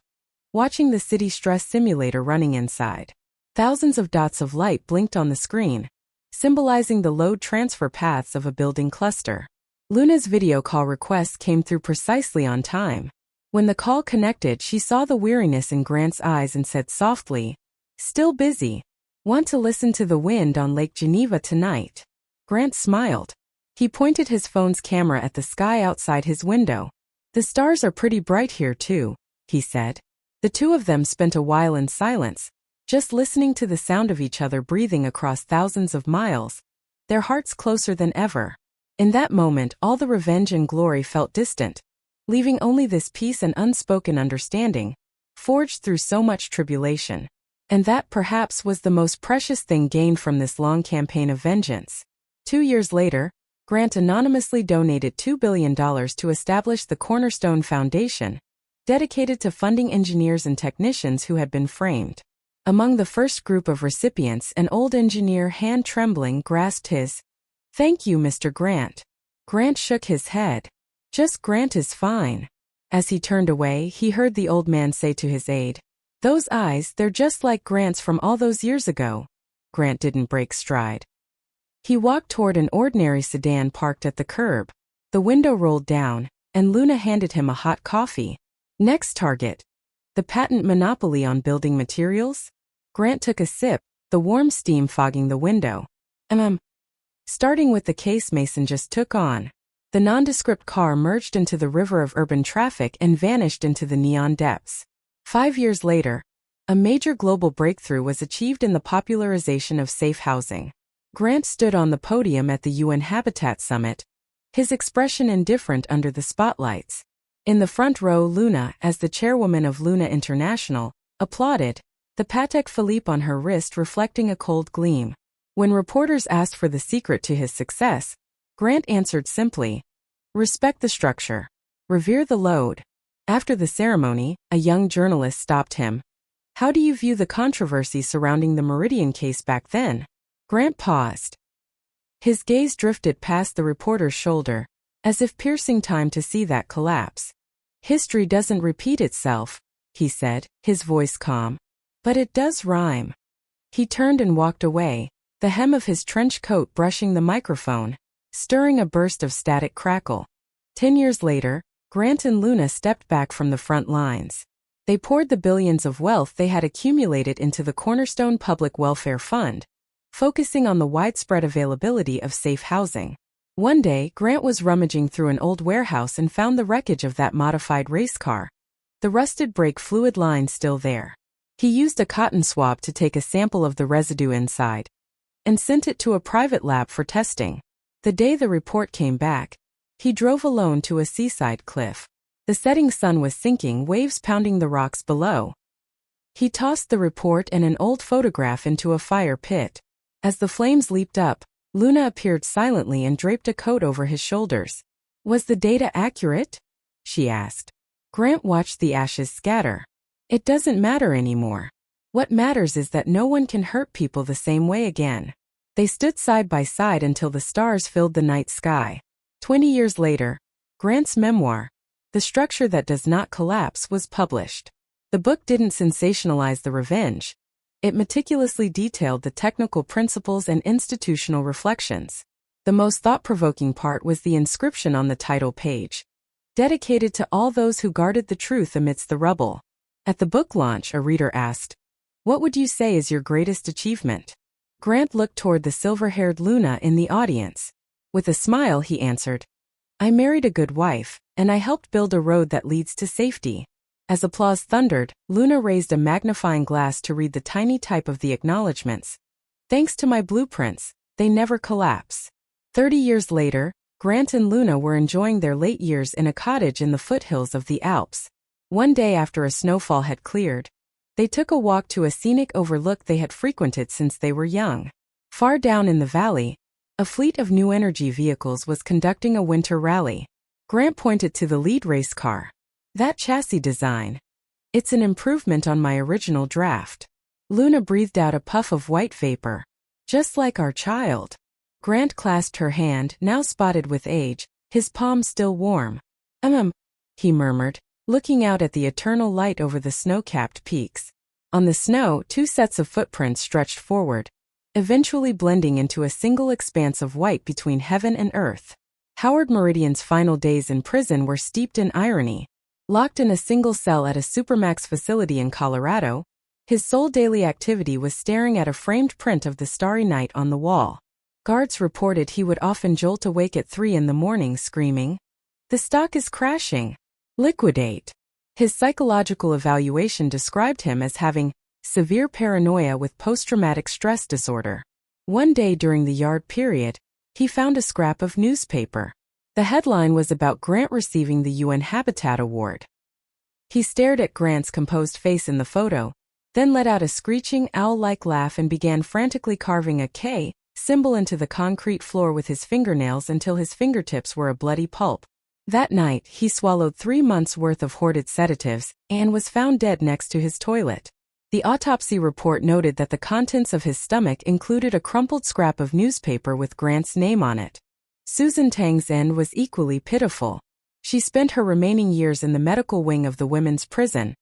watching the city stress simulator running inside. Thousands of dots of light blinked on the screen, symbolizing the load transfer paths of a building cluster. Luna's video call request came through precisely on time. When the call connected, she saw the weariness in Grant's eyes and said softly, "Still busy. Want to listen to the wind on Lake Geneva tonight?" Grant smiled. He pointed his phone's camera at the sky outside his window. "The stars are pretty bright here too," he said. The two of them spent a while in silence, just listening to the sound of each other breathing across thousands of miles, their hearts closer than ever. In that moment, all the revenge and glory felt distant, leaving only this peace and unspoken understanding, forged through so much tribulation. And that, perhaps, was the most precious thing gained from this long campaign of vengeance. 2 years later, Grant anonymously donated $2 billion to establish the Cornerstone Foundation, dedicated to funding engineers and technicians who had been framed. Among the first group of recipients, an old engineer, hand-trembling, grasped his. "Thank you, Mr. Grant." Grant shook his head. "Just Grant is fine." As he turned away, he heard the old man say to his aide, "Those eyes, they're just like Grant's from all those years ago." Grant didn't break stride. He walked toward an ordinary sedan parked at the curb. The window rolled down, and Luna handed him a hot coffee. "Next target. The patent monopoly on building materials?" Grant took a sip, the warm steam fogging the window. Starting with the case Mason just took on. The nondescript car merged into the river of urban traffic and vanished into the neon depths. 5 years later, a major global breakthrough was achieved in the popularization of safe housing. Grant stood on the podium at the UN Habitat Summit, his expression indifferent under the spotlights. In the front row, Luna, as the chairwoman of Luna International, applauded, the Patek Philippe on her wrist reflecting a cold gleam. When reporters asked for the secret to his success, Grant answered simply, "Respect the structure. Revere the load." After the ceremony, a young journalist stopped him. "How do you view the controversy surrounding the Meridian case back then?" Grant paused. His gaze drifted past the reporter's shoulder, as if piercing time to see that collapse. "History doesn't repeat itself," he said, his voice calm. "But it does rhyme." He turned and walked away, the hem of his trench coat brushing the microphone, stirring a burst of static crackle. 10 years later, Grant and Luna stepped back from the front lines. They poured the billions of wealth they had accumulated into the Cornerstone Public Welfare Fund, focusing on the widespread availability of safe housing. One day, Grant was rummaging through an old warehouse and found the wreckage of that modified race car. The rusted brake fluid line still there. He used a cotton swab to take a sample of the residue inside and sent it to a private lab for testing. The day the report came back, he drove alone to a seaside cliff. The setting sun was sinking, waves pounding the rocks below. He tossed the report and an old photograph into a fire pit. As the flames leaped up, Luna appeared silently and draped a coat over his shoulders. "Was the data accurate?" she asked. Grant watched the ashes scatter. "It doesn't matter anymore. What matters is that no one can hurt people the same way again." They stood side by side until the stars filled the night sky. 20 years later, Grant's memoir, The Structure That Does Not Collapse, was published. The book didn't sensationalize the revenge. It meticulously detailed the technical principles and institutional reflections. The most thought-provoking part was the inscription on the title page, dedicated to all those who guarded the truth amidst the rubble. At the book launch, a reader asked, "What would you say is your greatest achievement?" Grant looked toward the silver-haired Luna in the audience. With a smile, he answered, "I married a good wife, and I helped build a road that leads to safety." As applause thundered, Luna raised a magnifying glass to read the tiny type of the acknowledgments. "Thanks to my blueprints, they never collapse." 30 years later, Grant and Luna were enjoying their late years in a cottage in the foothills of the Alps. One day after a snowfall had cleared, they took a walk to a scenic overlook they had frequented since they were young. Far down in the valley, a fleet of new energy vehicles was conducting a winter rally. Grant pointed to the lead race car. "That chassis design. It's an improvement on my original draft." Luna breathed out a puff of white vapor. "Just like our child." Grant clasped her hand, now spotted with age, his palm still warm. He murmured, looking out at the eternal light over the snow-capped peaks. On the snow, 2 sets of footprints stretched forward, eventually blending into a single expanse of white between heaven and earth. Howard Meridian's final days in prison were steeped in irony. Locked in a single cell at a supermax facility in Colorado, his sole daily activity was staring at a framed print of the starry night on the wall. Guards reported he would often jolt awake at 3 in the morning screaming, "The stock is crashing. Liquidate." His psychological evaluation described him as having severe paranoia with post-traumatic stress disorder. One day during the yard period, he found a scrap of newspaper. The headline was about Grant receiving the UN Habitat Award. He stared at Grant's composed face in the photo, then let out a screeching, owl-like laugh and began frantically carving a K symbol into the concrete floor with his fingernails until his fingertips were a bloody pulp. That night, he swallowed 3 months' worth of hoarded sedatives and was found dead next to his toilet. The autopsy report noted that the contents of his stomach included a crumpled scrap of newspaper with Grant's name on it. Susan Tang's end was equally pitiful. She spent her remaining years in the medical wing of the women's prison,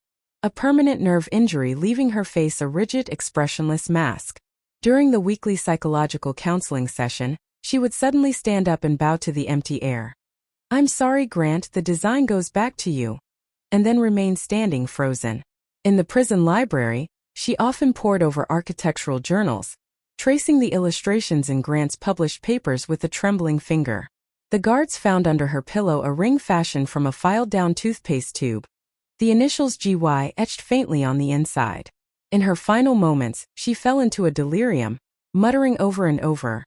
a permanent nerve injury leaving her face a rigid, expressionless mask. During the weekly psychological counseling session, she would suddenly stand up and bow to the empty air. "I'm sorry, Grant, the design goes back to you," and then remain standing frozen. In the prison library, She often pored over architectural journals, tracing the illustrations in Grant's published papers with a trembling finger. The guards found under her pillow a ring fashioned from a filed-down toothpaste tube, the initials GY etched faintly on the inside. In her final moments, she fell into a delirium, muttering over and over,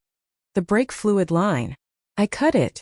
"The brake fluid line. I cut it,"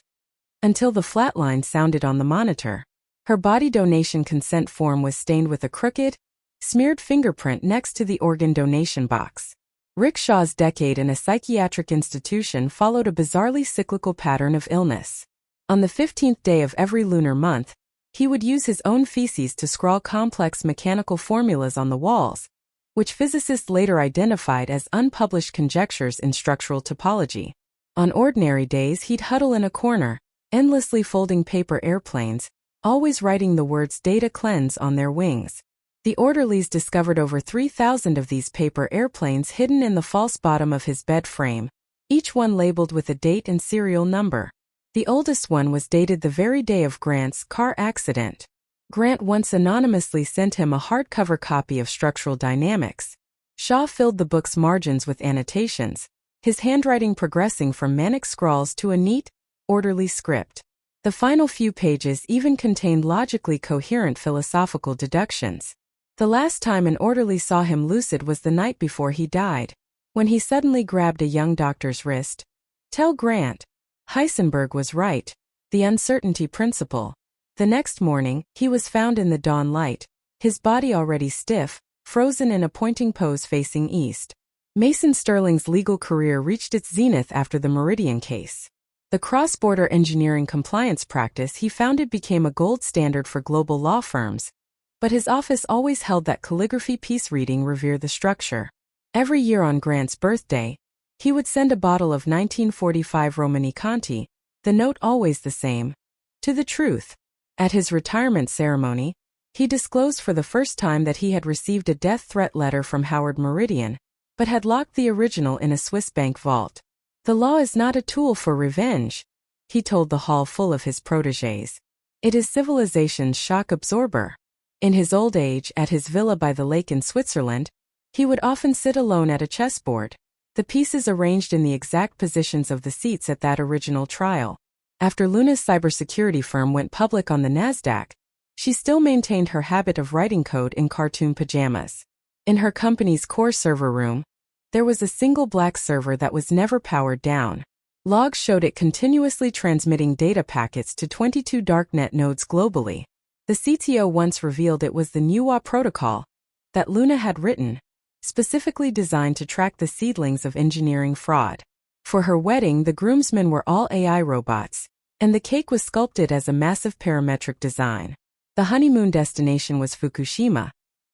until the flat line sounded on the monitor. Her body donation consent form was stained with a crooked, smeared fingerprint next to the organ donation box. Rick Shaw's decade in a psychiatric institution followed a bizarrely cyclical pattern of illness. On the 15th day of every lunar month, he would use his own feces to scrawl complex mechanical formulas on the walls, which physicists later identified as unpublished conjectures in structural topology. On ordinary days, he'd huddle in a corner, endlessly folding paper airplanes, always writing the words "data cleanse" on their wings. The orderlies discovered over 3,000 of these paper airplanes hidden in the false bottom of his bed frame, each one labeled with a date and serial number. The oldest one was dated the very day of Grant's car accident. Grant once anonymously sent him a hardcover copy of Structural Dynamics. Shaw filled the book's margins with annotations, his handwriting progressing from manic scrawls to a neat, orderly script. The final few pages even contained logically coherent philosophical deductions. The last time an orderly saw him lucid was the night before he died, when he suddenly grabbed a young doctor's wrist. "Tell Grant. Heisenberg was right. The uncertainty principle." The next morning, he was found in the dawn light, his body already stiff, frozen in a pointing pose facing east. Mason Sterling's legal career reached its zenith after the Meridian case. The cross-border engineering compliance practice he founded became a gold standard for global law firms, but his office always held that calligraphy piece reading "Revere the Structure." Every year on Grant's birthday, he would send a bottle of 1945 Romanée-Conti, the note always the same, "To the truth." At his retirement ceremony, he disclosed for the first time that he had received a death threat letter from Howard Meridian, but had locked the original in a Swiss bank vault. "The law is not a tool for revenge," he told the hall full of his protégés. "It is civilization's shock absorber." In his old age, at his villa by the lake in Switzerland, he would often sit alone at a chessboard, the pieces arranged in the exact positions of the seats at that original trial. After Luna's cybersecurity firm went public on the NASDAQ, she still maintained her habit of writing code in cartoon pajamas. In her company's core server room, there was a single black server that was never powered down. Logs showed it continuously transmitting data packets to 22 darknet nodes globally. The CTO once revealed it was the NUA protocol that Luna had written, specifically designed to track the seedlings of engineering fraud. For her wedding, the groomsmen were all AI robots, and the cake was sculpted as a massive parametric design. The honeymoon destination was Fukushima,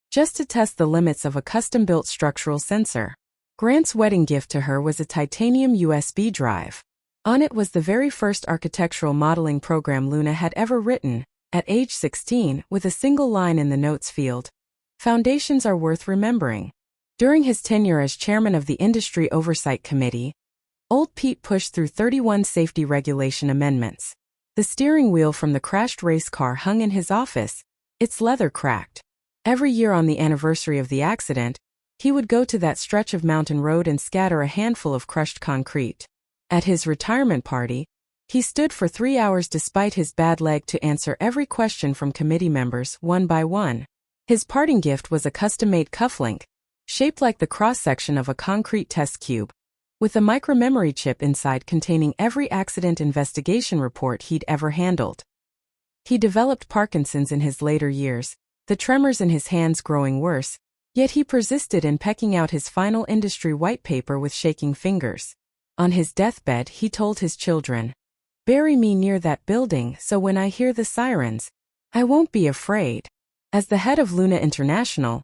just to test the limits of a custom-built structural sensor. Grant's wedding gift to her was a titanium USB drive. On it was the very first architectural modeling program Luna had ever written, at age 16, with a single line in the notes field. "Foundations are worth remembering." During his tenure as chairman of the Industry Oversight Committee, Old Pete pushed through 31 safety regulation amendments. The steering wheel from the crashed race car hung in his office, its leather cracked. Every year on the anniversary of the accident, he would go to that stretch of mountain road and scatter a handful of crushed concrete. At his retirement party, he stood for 3 hours despite his bad leg to answer every question from committee members one by one. His parting gift was a custom-made cufflink, shaped like the cross-section of a concrete test cube, with a micromemory chip inside containing every accident investigation report he'd ever handled. He developed Parkinson's in his later years, the tremors in his hands growing worse, yet he persisted in pecking out his final industry white paper with shaking fingers. On his deathbed, he told his children, "Bury me near that building so when I hear the sirens, I won't be afraid." As the head of Luna International,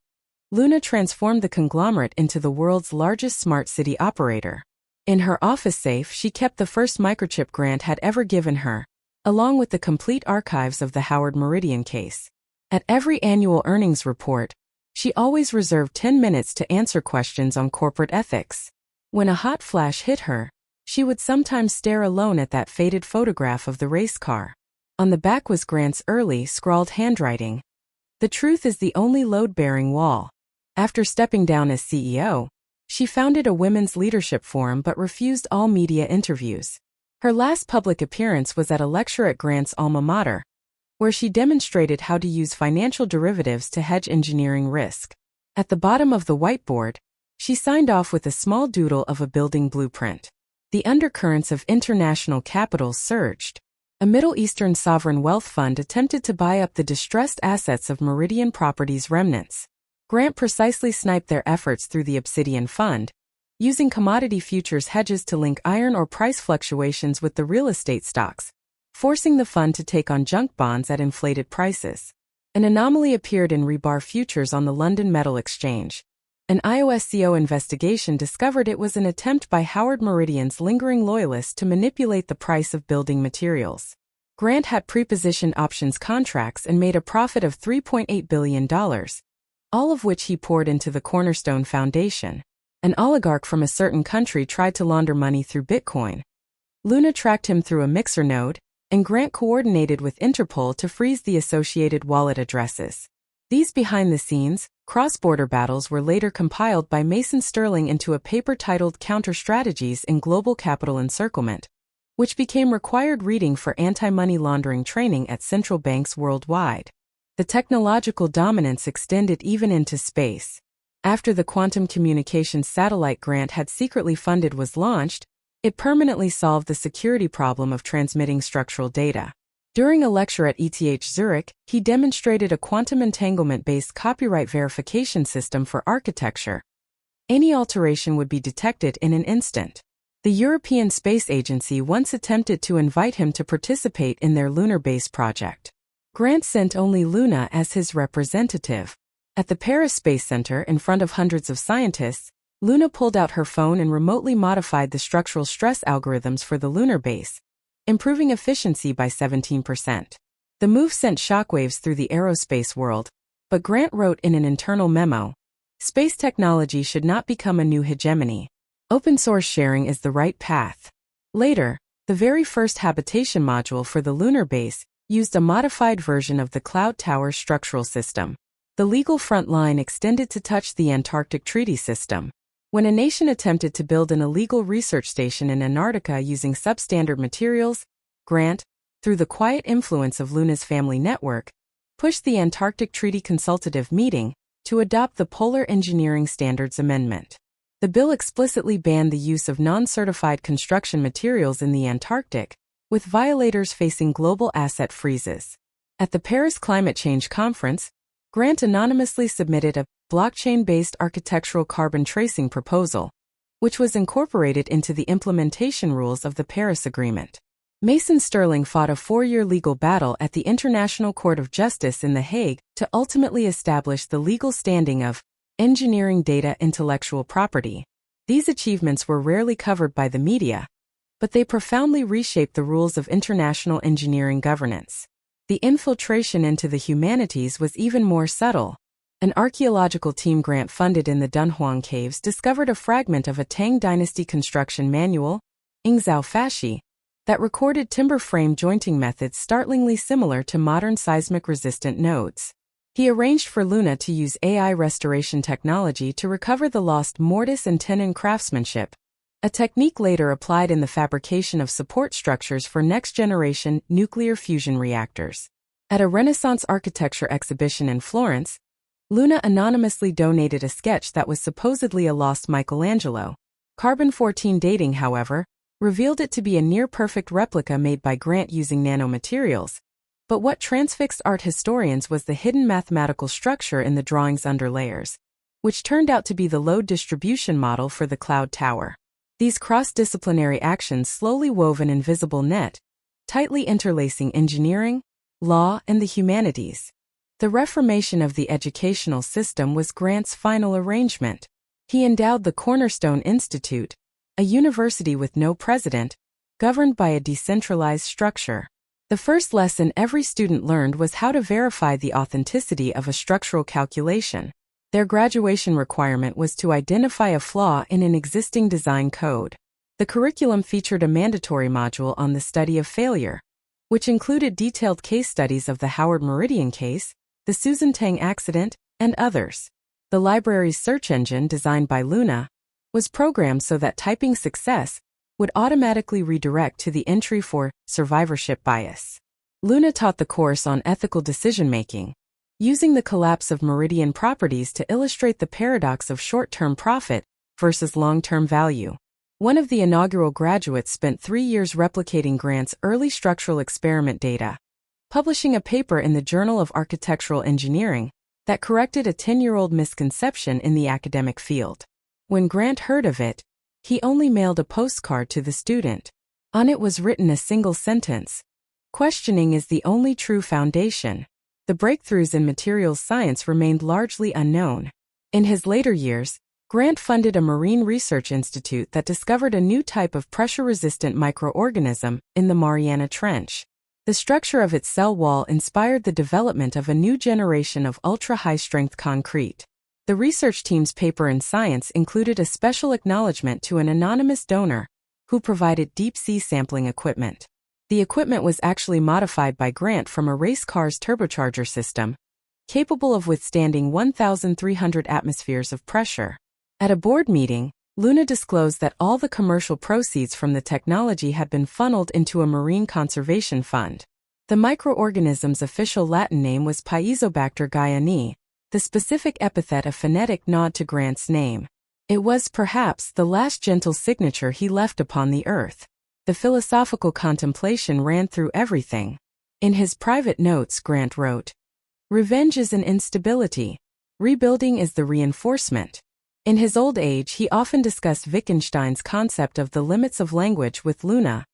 Luna transformed the conglomerate into the world's largest smart city operator. In her office safe, she kept the first microchip Grant had ever given her, along with the complete archives of the Howard Meridian case. At every annual earnings report, she always reserved 10 minutes to answer questions on corporate ethics. When a hot flash hit her, she would sometimes stare alone at that faded photograph of the race car. On the back was Grant's early, scrawled handwriting. "The truth is the only load-bearing wall." After stepping down as CEO, she founded a women's leadership forum but refused all media interviews. Her last public appearance was at a lecture at Grant's alma mater, where she demonstrated how to use financial derivatives to hedge engineering risk. At the bottom of the whiteboard, she signed off with a small doodle of a building blueprint. The undercurrents of international capital surged. A Middle Eastern sovereign wealth fund attempted to buy up the distressed assets of Meridian Properties remnants. Grant precisely sniped their efforts through the Obsidian Fund, using commodity futures hedges to link iron ore price fluctuations with the real estate stocks, forcing the fund to take on junk bonds at inflated prices. An anomaly appeared in rebar futures on the London Metal Exchange. An IOSCO investigation discovered it was an attempt by Howard Meridian's lingering loyalists to manipulate the price of building materials. Grant had prepositioned options contracts and made a profit of $3.8 billion, all of which he poured into the Cornerstone Foundation. An oligarch from a certain country tried to launder money through Bitcoin. Luna tracked him through a mixer node, and Grant coordinated with Interpol to freeze the associated wallet addresses. These behind-the-scenes, cross-border battles were later compiled by Mason Sterling into a paper titled Counter-Strategies in Global Capital Encirclement, which became required reading for anti-money laundering training at central banks worldwide. The technological dominance extended even into space. After the quantum communications satellite Grant had secretly funded was launched, it permanently solved the security problem of transmitting structural data. During a lecture at ETH Zurich, he demonstrated a quantum entanglement-based copyright verification system for architecture. Any alteration would be detected in an instant. The European Space Agency once attempted to invite him to participate in their lunar base project. Grant sent only Luna as his representative. At the Paris Space Center in front of hundreds of scientists, Luna pulled out her phone and remotely modified the structural stress algorithms for the lunar base, improving efficiency by 17%. The move sent shockwaves through the aerospace world, but Grant wrote in an internal memo, "Space technology should not become a new hegemony. Open source sharing is the right path." Later, the very first habitation module for the lunar base used a modified version of the Cloud Tower structural system. The legal front line extended to touch the Antarctic Treaty System. When a nation attempted to build an illegal research station in Antarctica using substandard materials, Grant, through the quiet influence of Luna's family network, pushed the Antarctic Treaty Consultative Meeting to adopt the Polar Engineering Standards Amendment. The bill explicitly banned the use of non-certified construction materials in the Antarctic, with violators facing global asset freezes. At the Paris Climate Change Conference, Grant anonymously submitted a blockchain-based architectural carbon tracing proposal, which was incorporated into the implementation rules of the Paris Agreement. Mason Sterling fought a 4-year legal battle at the International Court of Justice in The Hague to ultimately establish the legal standing of engineering data intellectual property. These achievements were rarely covered by the media, but they profoundly reshaped the rules of international engineering governance. The infiltration into the humanities was even more subtle. An archaeological team Grant funded in the Dunhuang Caves discovered a fragment of a Tang Dynasty construction manual, Ingzao Fashi, that recorded timber frame jointing methods startlingly similar to modern seismic-resistant nodes. He arranged for Luna to use AI restoration technology to recover the lost mortise and tenon craftsmanship, a technique later applied in the fabrication of support structures for next-generation nuclear fusion reactors. At a Renaissance architecture exhibition in Florence, Luna anonymously donated a sketch that was supposedly a lost Michelangelo. Carbon-14 dating, however, revealed it to be a near-perfect replica made by Grant using nanomaterials. But what transfixed art historians was the hidden mathematical structure in the drawing's underlayers, which turned out to be the load distribution model for the Cloud Tower. These cross-disciplinary actions slowly wove an invisible net, tightly interlacing engineering, law, and the humanities. The reformation of the educational system was Grant's final arrangement. He endowed the Cornerstone Institute, a university with no president, governed by a decentralized structure. The first lesson every student learned was how to verify the authenticity of a structural calculation. Their graduation requirement was to identify a flaw in an existing design code. The curriculum featured a mandatory module on the study of failure, which included detailed case studies of the Howard Meridian case, the Susan Tang accident, and others. the library's search engine designed by Luna, was programmed so that typing success would automatically redirect to the entry for survivorship bias. Luna taught the course on ethical decision-making, using the collapse of meridian properties to illustrate the paradox of short-term profit versus long-term value. One of the inaugural graduates spent 3 years replicating Grant's early structural experiment data, publishing a paper in the Journal of Architectural Engineering that corrected a 10-year-old misconception in the academic field. When Grant heard of it, he only mailed a postcard to the student. On it was written a single sentence: "Questioning is the only true foundation." The breakthroughs in materials science remained largely unknown. In his later years, Grant funded a marine research institute that discovered a new type of pressure-resistant microorganism in the Mariana Trench. The structure of its cell wall inspired the development of a new generation of ultra-high-strength concrete. The research team's paper in Science included a special acknowledgement to an anonymous donor who provided deep-sea sampling equipment. The equipment was actually modified by Grant from a race car's turbocharger system, capable of withstanding 1,300 atmospheres of pressure. At a board meeting, Luna disclosed that all the commercial proceeds from the technology had been funneled into a marine conservation fund. The microorganism's official Latin name was Piezobacer guyanae, the specific epithet a phonetic nod to Grant's name. It was perhaps the last gentle signature he left upon the earth. The philosophical contemplation ran through everything. In his private notes, Grant wrote, "Revenge is an instability. Rebuilding is the reinforcement." In his old age, he often discussed Wittgenstein's concept of the limits of language with Luna,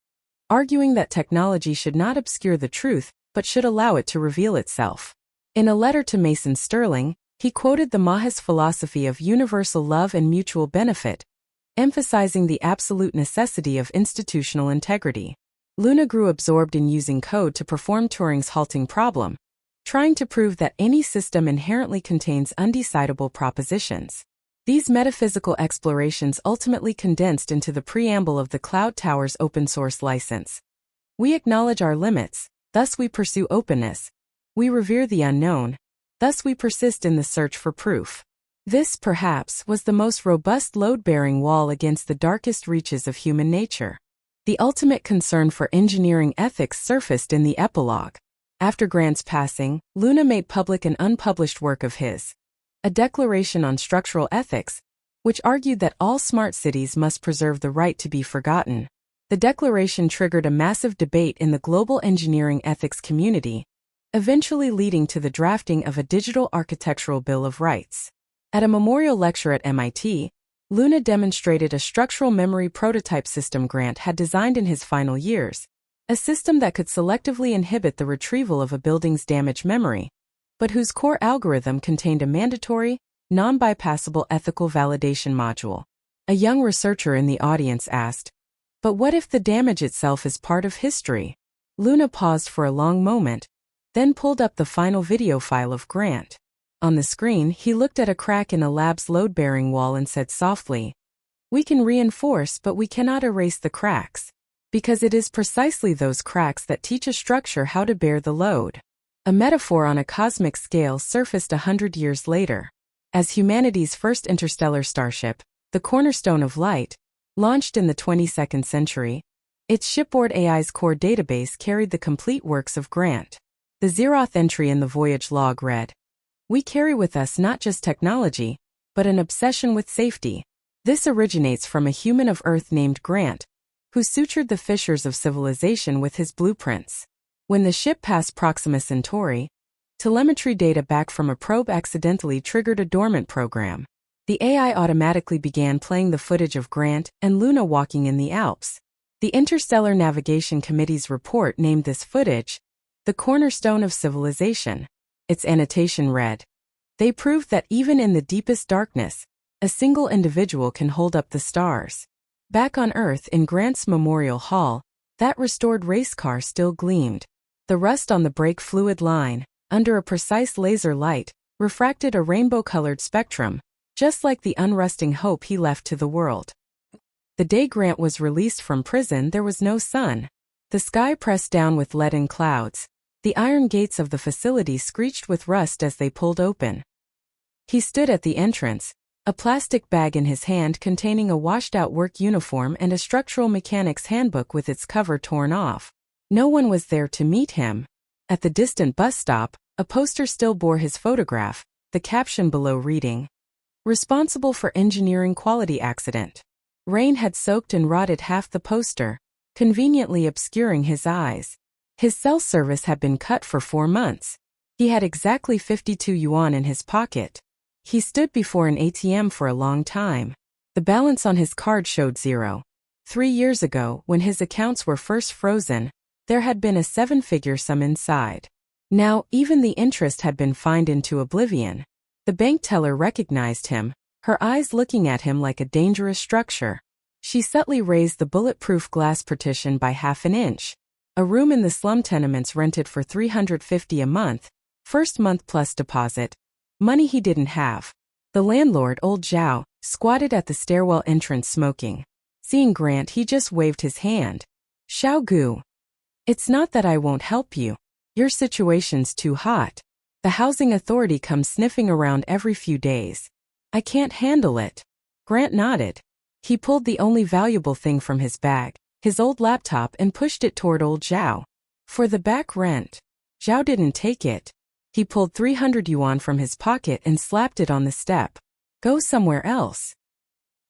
arguing that technology should not obscure the truth, but should allow it to reveal itself. In a letter to Mason Sterling, he quoted the Maha's philosophy of universal love and mutual benefit, emphasizing the absolute necessity of institutional integrity. Luna grew absorbed in using code to perform Turing's halting problem, trying to prove that any system inherently contains undecidable propositions. These metaphysical explorations ultimately condensed into the preamble of the Cloud Tower's open-source license. We acknowledge our limits, thus we pursue openness. We revere the unknown, thus we persist in the search for proof. This, perhaps, was the most robust load-bearing wall against the darkest reaches of human nature. The ultimate concern for engineering ethics surfaced in the epilogue. After Grant's passing, Luna made public an unpublished work of his, a declaration on structural ethics, which argued that all smart cities must preserve the right to be forgotten. The declaration triggered a massive debate in the global engineering ethics community, eventually leading to the drafting of a digital architectural bill of rights. At a memorial lecture at MIT, Luna demonstrated a structural memory prototype system Grant had designed in his final years, a system that could selectively inhibit the retrieval of a building's damaged memory, but whose core algorithm contained a mandatory, non-bypassable ethical validation module. A young researcher in the audience asked, "But what if the damage itself is part of history?" Luna paused for a long moment, then pulled up the final video file of Grant. On the screen, he looked at a crack in a lab's load-bearing wall and said softly, "We can reinforce, but we cannot erase the cracks, because it is precisely those cracks that teach a structure how to bear the load." A metaphor on a cosmic scale surfaced 100 years later. As humanity's first interstellar starship, the cornerstone of light, launched in the 22nd century, its shipboard AI's core database carried the complete works of Grant. The zeroth entry in the voyage log read, "We carry with us not just technology, but an obsession with safety." This originates from a human of Earth named Grant, who sutured the fissures of civilization with his blueprints. When the ship passed Proxima Centauri, telemetry data back from a probe accidentally triggered a dormant program. The AI automatically began playing the footage of Grant and Luna walking in the Alps. The Interstellar Navigation Committee's report named this footage the cornerstone of civilization. Its annotation read, "They proved that even in the deepest darkness, a single individual can hold up the stars." Back on Earth in Grant's Memorial Hall, that restored race car still gleamed. The rust on the brake fluid line, under a precise laser light, refracted a rainbow-colored spectrum, just like the unrusting hope he left to the world. The day Grant was released from prison, there was no sun. The sky pressed down with leaden clouds. The iron gates of the facility screeched with rust as they pulled open. He stood at the entrance, a plastic bag in his hand containing a washed-out work uniform and a structural mechanics handbook with its cover torn off. No one was there to meet him. At the distant bus stop, a poster still bore his photograph, the caption below reading, "Responsible for engineering quality accident." Rain had soaked and rotted half the poster, conveniently obscuring his eyes. His cell service had been cut for 4 months. He had exactly 52 yuan in his pocket. He stood before an ATM for a long time. The balance on his card showed 0. 3 years ago, when his accounts were first frozen, there had been a 7-figure sum inside. Now, even the interest had been fined into oblivion. The bank teller recognized him, her eyes looking at him like a dangerous structure. She subtly raised the bulletproof glass partition by half an inch. A room in the slum tenements rented for 350 a month, first month plus deposit. Money he didn't have. The landlord, old Zhao, squatted at the stairwell entrance smoking. Seeing Grant, he just waved his hand. "Xiao Gu. It's not that I won't help you. Your situation's too hot. The housing authority comes sniffing around every few days. I can't handle it." Grant nodded. He pulled the only valuable thing from his bag, his old laptop, and pushed it toward old Zhao. "For the back rent." Zhao didn't take it. He pulled 300 yuan from his pocket and slapped it on the step. "Go somewhere else."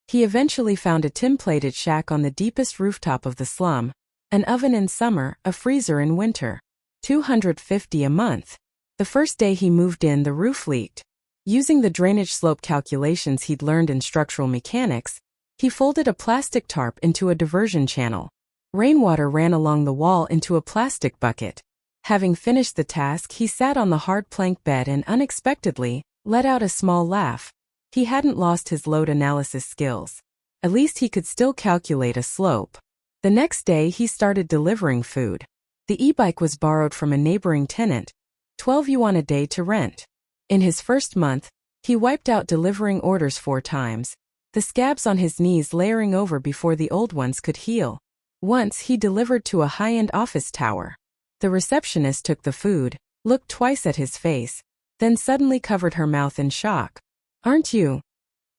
He eventually found a tin-plated shack on the deepest rooftop of the slum, an oven in summer, a freezer in winter. 250 a month. The first day he moved in, the roof leaked. Using the drainage slope calculations he'd learned in structural mechanics, he folded a plastic tarp into a diversion channel. Rainwater ran along the wall into a plastic bucket. Having finished the task, he sat on the hard plank bed and unexpectedly let out a small laugh. He hadn't lost his load analysis skills. At least he could still calculate a slope. The next day he started delivering food. The e-bike was borrowed from a neighboring tenant, 12 yuan a day to rent. In his first month, he wiped out delivering orders 4 times, the scabs on his knees layering over before the old ones could heal. Once he delivered to a high-end office tower. The receptionist took the food, looked twice at his face, then suddenly covered her mouth in shock. "Aren't you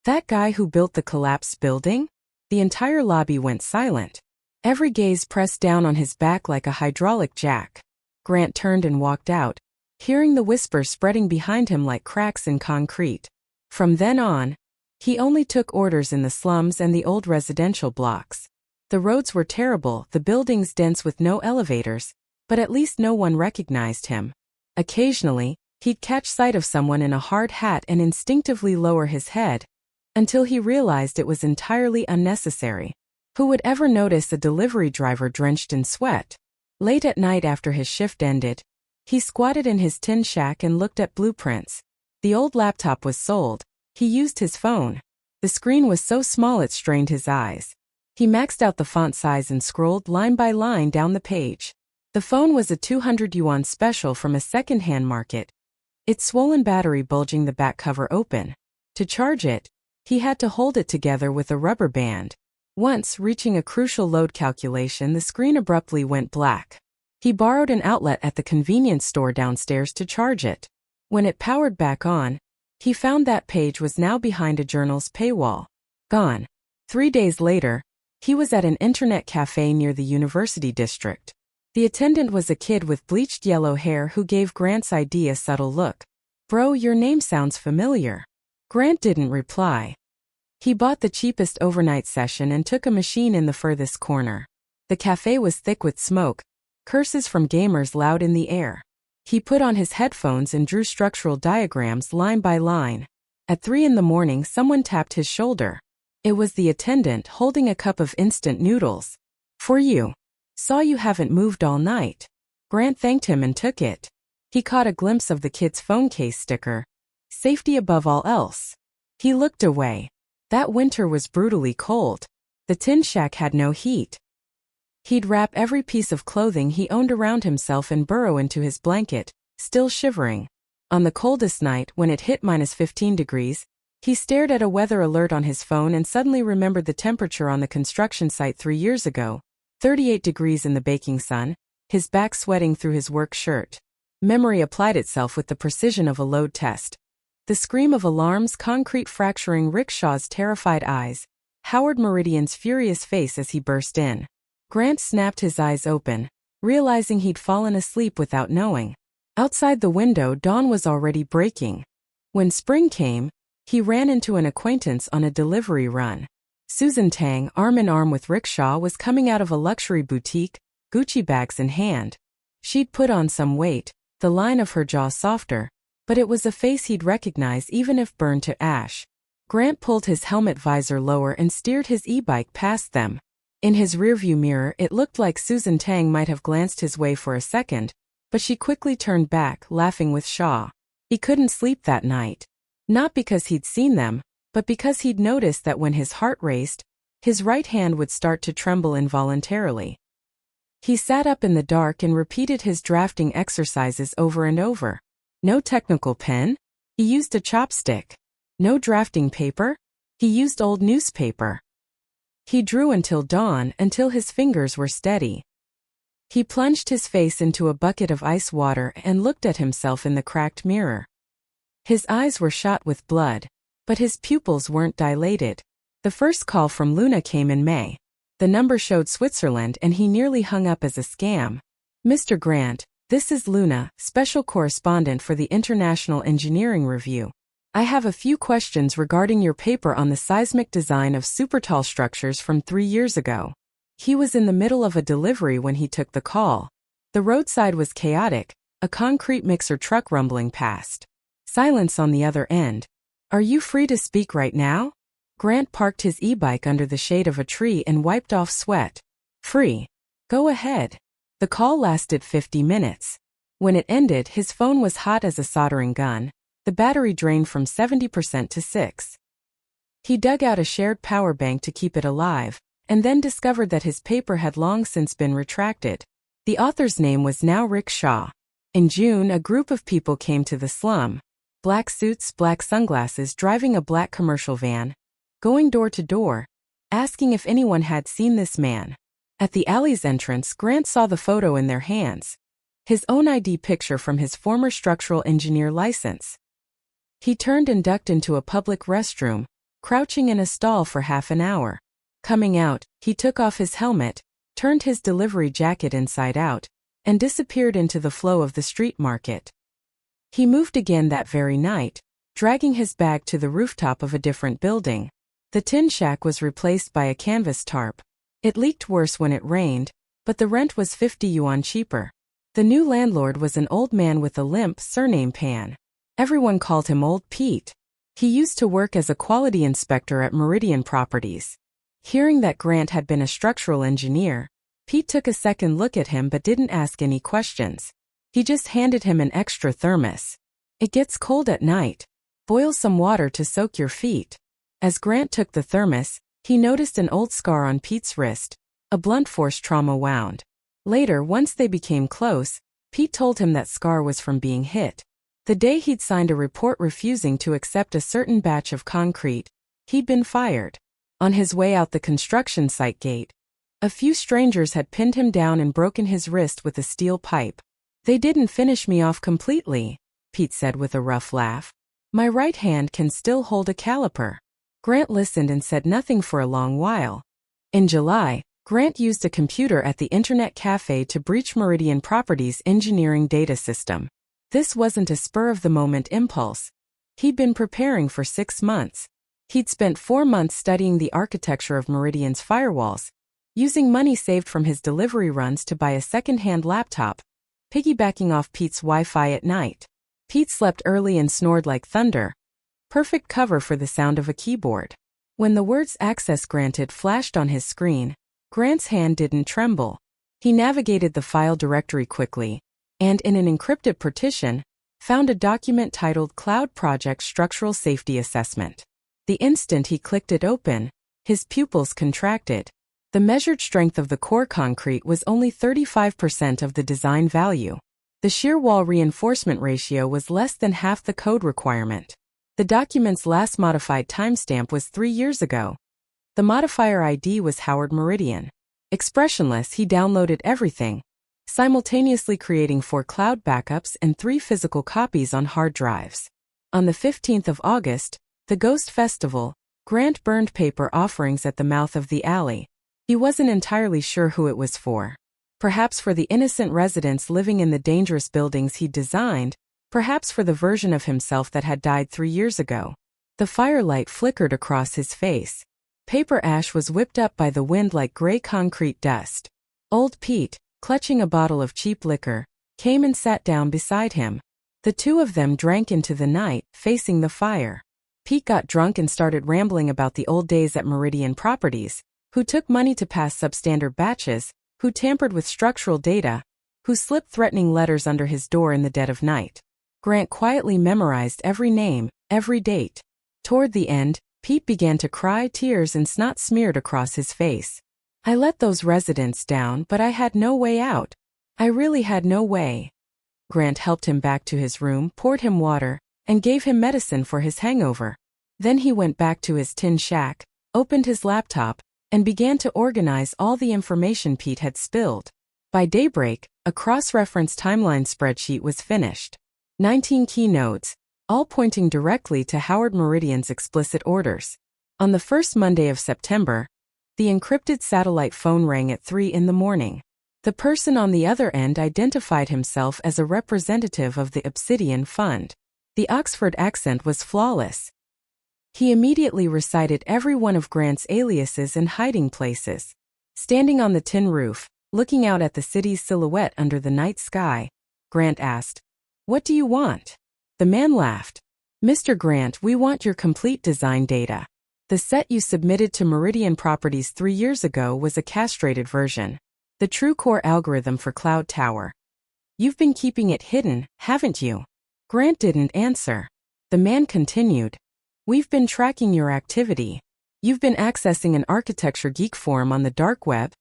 that guy who built the collapsed building?" The entire lobby went silent. Every gaze pressed down on his back like a hydraulic jack. Grant turned and walked out, hearing the whispers spreading behind him like cracks in concrete. From then on, he only took orders in the slums and the old residential blocks. The roads were terrible, the buildings dense with no elevators, but at least no one recognized him. Occasionally, he'd catch sight of someone in a hard hat and instinctively lower his head, until he realized it was entirely unnecessary. Who would ever notice a delivery driver drenched in sweat? Late at night after his shift ended, he squatted in his tin shack and looked at blueprints. The old laptop was sold. He used his phone. The screen was so small it strained his eyes. He maxed out the font size and scrolled line by line down the page. The phone was a 200 yuan special from a second-hand market, its swollen battery bulging the back cover open. To charge it, he had to hold it together with a rubber band. Once, reaching a crucial load calculation, the screen abruptly went black. He borrowed an outlet at the convenience store downstairs to charge it. When it powered back on, he found that page was now behind a journal's paywall. Gone. 3 days later, he was at an internet cafe near the university district. The attendant was a kid with bleached yellow hair who gave Grant's ID a subtle look. "Bro, your name sounds familiar." Grant didn't reply. He bought the cheapest overnight session and took a machine in the furthest corner. The cafe was thick with smoke, curses from gamers loud in the air. He put on his headphones and drew structural diagrams line by line. At 3 in the morning, someone tapped his shoulder. It was the attendant holding a cup of instant noodles. "For you. Saw you haven't moved all night." Grant thanked him and took it. He caught a glimpse of the kid's phone case sticker. Safety above all else. He looked away. That winter was brutally cold. The tin shack had no heat. He'd wrap every piece of clothing he owned around himself and burrow into his blanket, still shivering. On the coldest night, when it hit -15 degrees, he stared at a weather alert on his phone and suddenly remembered the temperature on the construction site 3 years ago. 38 degrees in the baking sun, his back sweating through his work shirt. Memory applied itself with the precision of a load test. The scream of alarms, concrete fracturing Rickshaw's terrified eyes, Howard Meridian's furious face as he burst in. Grant snapped his eyes open, realizing he'd fallen asleep without knowing. Outside the window, dawn was already breaking. When spring came, he ran into an acquaintance on a delivery run. Susan Tang, arm in arm with Rickshaw, was coming out of a luxury boutique, Gucci bags in hand. She'd put on some weight, the line of her jaw softer, but it was a face he'd recognize even if burned to ash. Grant pulled his helmet visor lower and steered his e-bike past them. In his rearview mirror, it looked like Susan Tang might have glanced his way for a second, but she quickly turned back, laughing with Shaw. He couldn't sleep that night. Not because he'd seen them, but because he'd noticed that when his heart raced, his right hand would start to tremble involuntarily. He sat up in the dark and repeated his drafting exercises over and over. No technical pen? He used a chopstick. No drafting paper? He used old newspaper. He drew until dawn, until his fingers were steady. He plunged his face into a bucket of ice water and looked at himself in the cracked mirror. His eyes were shot with blood, but his pupils weren't dilated. The first call from Luna came in May. The number showed Switzerland and he nearly hung up as a scam. Mr. Grant, this is Luna, special correspondent for the International Engineering Review. I have a few questions regarding your paper on the seismic design of supertall structures from 3 years ago. He was in the middle of a delivery when he took the call. The roadside was chaotic, a concrete mixer truck rumbling past. Silence on the other end. Are you free to speak right now? Grant parked his e-bike under the shade of a tree and wiped off sweat. Free. Go ahead. The call lasted 50 minutes. When it ended, his phone was hot as a soldering gun. The battery drained from 70% to 6%. He dug out a shared power bank to keep it alive, and then discovered that his paper had long since been retracted. The author's name was now Rick Shaw. In June, a group of people came to the slum. Black suits, black sunglasses, driving a black commercial van, going door to door, asking if anyone had seen this man. At the alley's entrance, Grant saw the photo in their hands. His own ID picture from his former structural engineer license. He turned and ducked into a public restroom, crouching in a stall for half an hour. Coming out, he took off his helmet, turned his delivery jacket inside out, and disappeared into the flow of the street market. He moved again that very night, dragging his bag to the rooftop of a different building. The tin shack was replaced by a canvas tarp. It leaked worse when it rained, but the rent was 50 yuan cheaper. The new landlord was an old man with a limp surname Pan. Everyone called him Old Pete. He used to work as a quality inspector at Meridian Properties. Hearing that Grant had been a structural engineer, Pete took a second look at him but didn't ask any questions. He just handed him an extra thermos. It gets cold at night. Boil some water to soak your feet. As Grant took the thermos, he noticed an old scar on Pete's wrist, a blunt force trauma wound. Later, once they became close, Pete told him that scar was from being hit. The day he'd signed a report refusing to accept a certain batch of concrete, he'd been fired. On his way out the construction site gate, a few strangers had pinned him down and broken his wrist with a steel pipe. They didn't finish me off completely, Pete said with a rough laugh. My right hand can still hold a caliper. Grant listened and said nothing for a long while. In July, Grant used a computer at the Internet Cafe to breach Meridian Properties' engineering data system. This wasn't a spur-of-the-moment impulse. He'd been preparing for 6 months. He'd spent 4 months studying the architecture of Meridian's firewalls, using money saved from his delivery runs to buy a second-hand laptop, piggybacking off Pete's Wi-Fi at night. Pete slept early and snored like thunder. Perfect cover for the sound of a keyboard. When the words "access granted" flashed on his screen, Grant's hand didn't tremble. He navigated the file directory quickly, and in an encrypted partition, found a document titled Cloud Project Structural Safety Assessment. The instant he clicked it open, his pupils contracted. The measured strength of the core concrete was only 35% of the design value. The shear wall reinforcement ratio was less than half the code requirement. The document's last modified timestamp was 3 years ago. The modifier ID was Howard Meridian. Expressionless, he downloaded everything, simultaneously creating 4 cloud backups and 3 physical copies on hard drives. On the 15th of August, the Ghost Festival, Grant burned paper offerings at the mouth of the alley. He wasn't entirely sure who it was for. Perhaps for the innocent residents living in the dangerous buildings he'd designed, perhaps for the version of himself that had died 3 years ago. The firelight flickered across his face. Paper ash was whipped up by the wind like gray concrete dust. Old Pete, clutching a bottle of cheap liquor, came and sat down beside him. The two of them drank into the night, facing the fire. Pete got drunk and started rambling about the old days at Meridian Properties, who took money to pass substandard batches, who tampered with structural data, who slipped threatening letters under his door in the dead of night. Grant quietly memorized every name, every date. Toward the end, Pete began to cry, tears and snot smeared across his face. I let those residents down, but I had no way out. I really had no way. Grant helped him back to his room, poured him water, and gave him medicine for his hangover. Then he went back to his tin shack, opened his laptop, and began to organize all the information Pete had spilled. By daybreak, a cross-reference timeline spreadsheet was finished. 19 keynotes, all pointing directly to Howard Meridian's explicit orders. On the first Monday of September, the encrypted satellite phone rang at 3 in the morning. The person on the other end identified himself as a representative of the Obsidian Fund. The Oxford accent was flawless. He immediately recited every one of Grant's aliases and hiding places. Standing on the tin roof, looking out at the city's silhouette under the night sky, Grant asked, "What do you want?" The man laughed. "Mr. Grant, we want your complete design data. The set you submitted to Meridian Properties 3 years ago was a castrated version. The true core algorithm for Cloud Tower. You've been keeping it hidden, haven't you?" Grant didn't answer. The man continued. "We've been tracking your activity. You've been accessing an architecture geek forum on the dark web,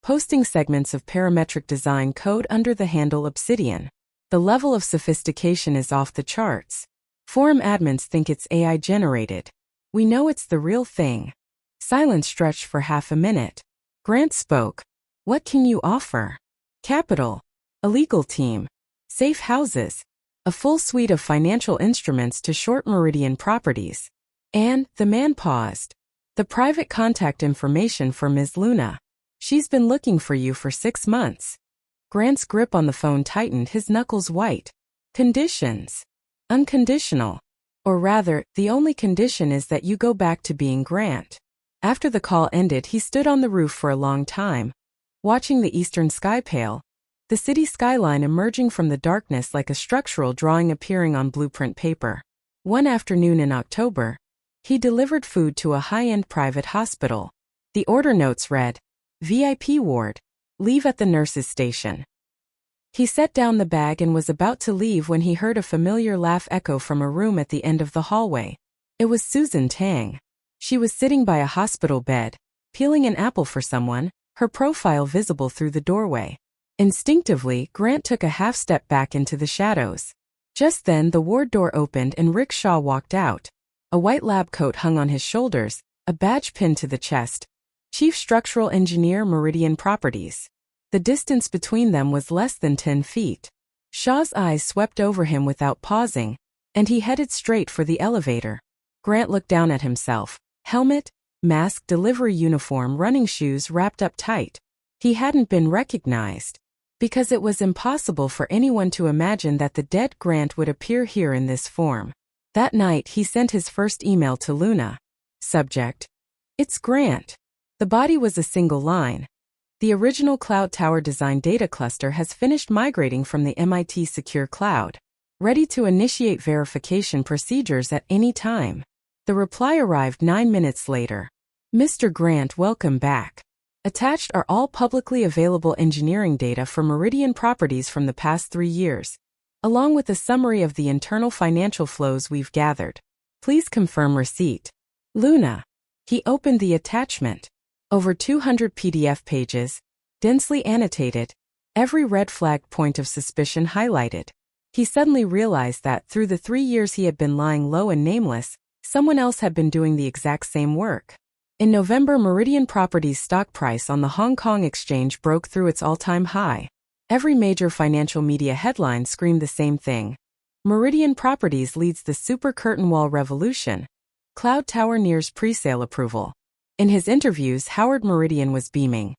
posting segments of parametric design code under the handle Obsidian. The level of sophistication is off the charts. Forum admins think it's AI generated. We know it's the real thing." Silence stretched for half a minute. Grant spoke. "What can you offer?" "Capital. A legal team. Safe houses. A full suite of financial instruments to short Meridian Properties. And," the man paused, "the private contact information for Ms. Luna. She's been looking for you for 6 months." Grant's grip on the phone tightened, his knuckles white. "Conditions. Unconditional. Or rather, the only condition is that you go back to being Grant." After the call ended, he stood on the roof for a long time, watching the eastern sky pale, the city skyline emerging from the darkness like a structural drawing appearing on blueprint paper. One afternoon in October, he delivered food to a high-end private hospital. The order notes read, "VIP ward. Leave at the nurse's station." He set down the bag and was about to leave when he heard a familiar laugh echo from a room at the end of the hallway. It was Susan Tang. She was sitting by a hospital bed, peeling an apple for someone, her profile visible through the doorway. Instinctively, Grant took a half-step back into the shadows. Just then the ward door opened and Rick Shaw walked out. A white lab coat hung on his shoulders, a badge pinned to the chest. Chief Structural Engineer, Meridian Properties. The distance between them was less than 10 feet. Shaw's eyes swept over him without pausing, and he headed straight for the elevator. Grant looked down at himself. Helmet, mask, delivery uniform, running shoes wrapped up tight. He hadn't been recognized. Because it was impossible for anyone to imagine that the dead Grant would appear here in this form. That night he sent his first email to Luna. Subject: "It's Grant." The body was a single line. "The original Cloud Tower design data cluster has finished migrating from the MIT Secure Cloud. Ready to initiate verification procedures at any time." The reply arrived 9 minutes later. "Mr. Grant, welcome back. Attached are all publicly available engineering data for Meridian Properties from the past 3 years, along with a summary of the internal financial flows we've gathered. Please confirm receipt." Luna. He opened the attachment. Over 200 PDF pages, densely annotated, every red flag point of suspicion highlighted. He suddenly realized that through the 3 years he had been lying low and nameless, someone else had been doing the exact same work. In November, Meridian Properties' stock price on the Hong Kong exchange broke through its all-time high. Every major financial media headline screamed the same thing. Meridian Properties leads the super curtain wall revolution. Cloud Tower nears presale approval. In his interviews, Howard Meridian was beaming.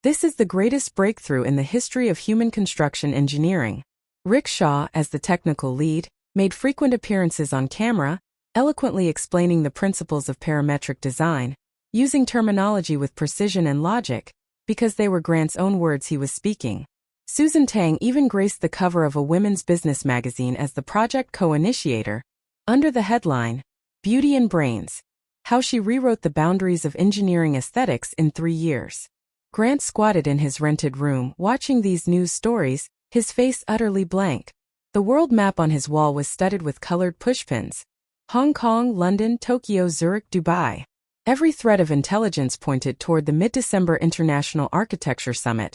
This is the greatest breakthrough in the history of human construction engineering. Rick Shaw, as the technical lead, made frequent appearances on camera, eloquently explaining the principles of parametric design, using terminology with precision and logic, because they were Grant's own words he was speaking. Susan Tang even graced the cover of a women's business magazine as the project co-initiator, under the headline, Beauty and Brains: How She Rewrote the Boundaries of Engineering Aesthetics in 3 Years. Grant squatted in his rented room, watching these news stories, his face utterly blank. The world map on his wall was studded with colored pushpins. Hong Kong, London, Tokyo, Zurich, Dubai. Every thread of intelligence pointed toward the mid-December International Architecture Summit,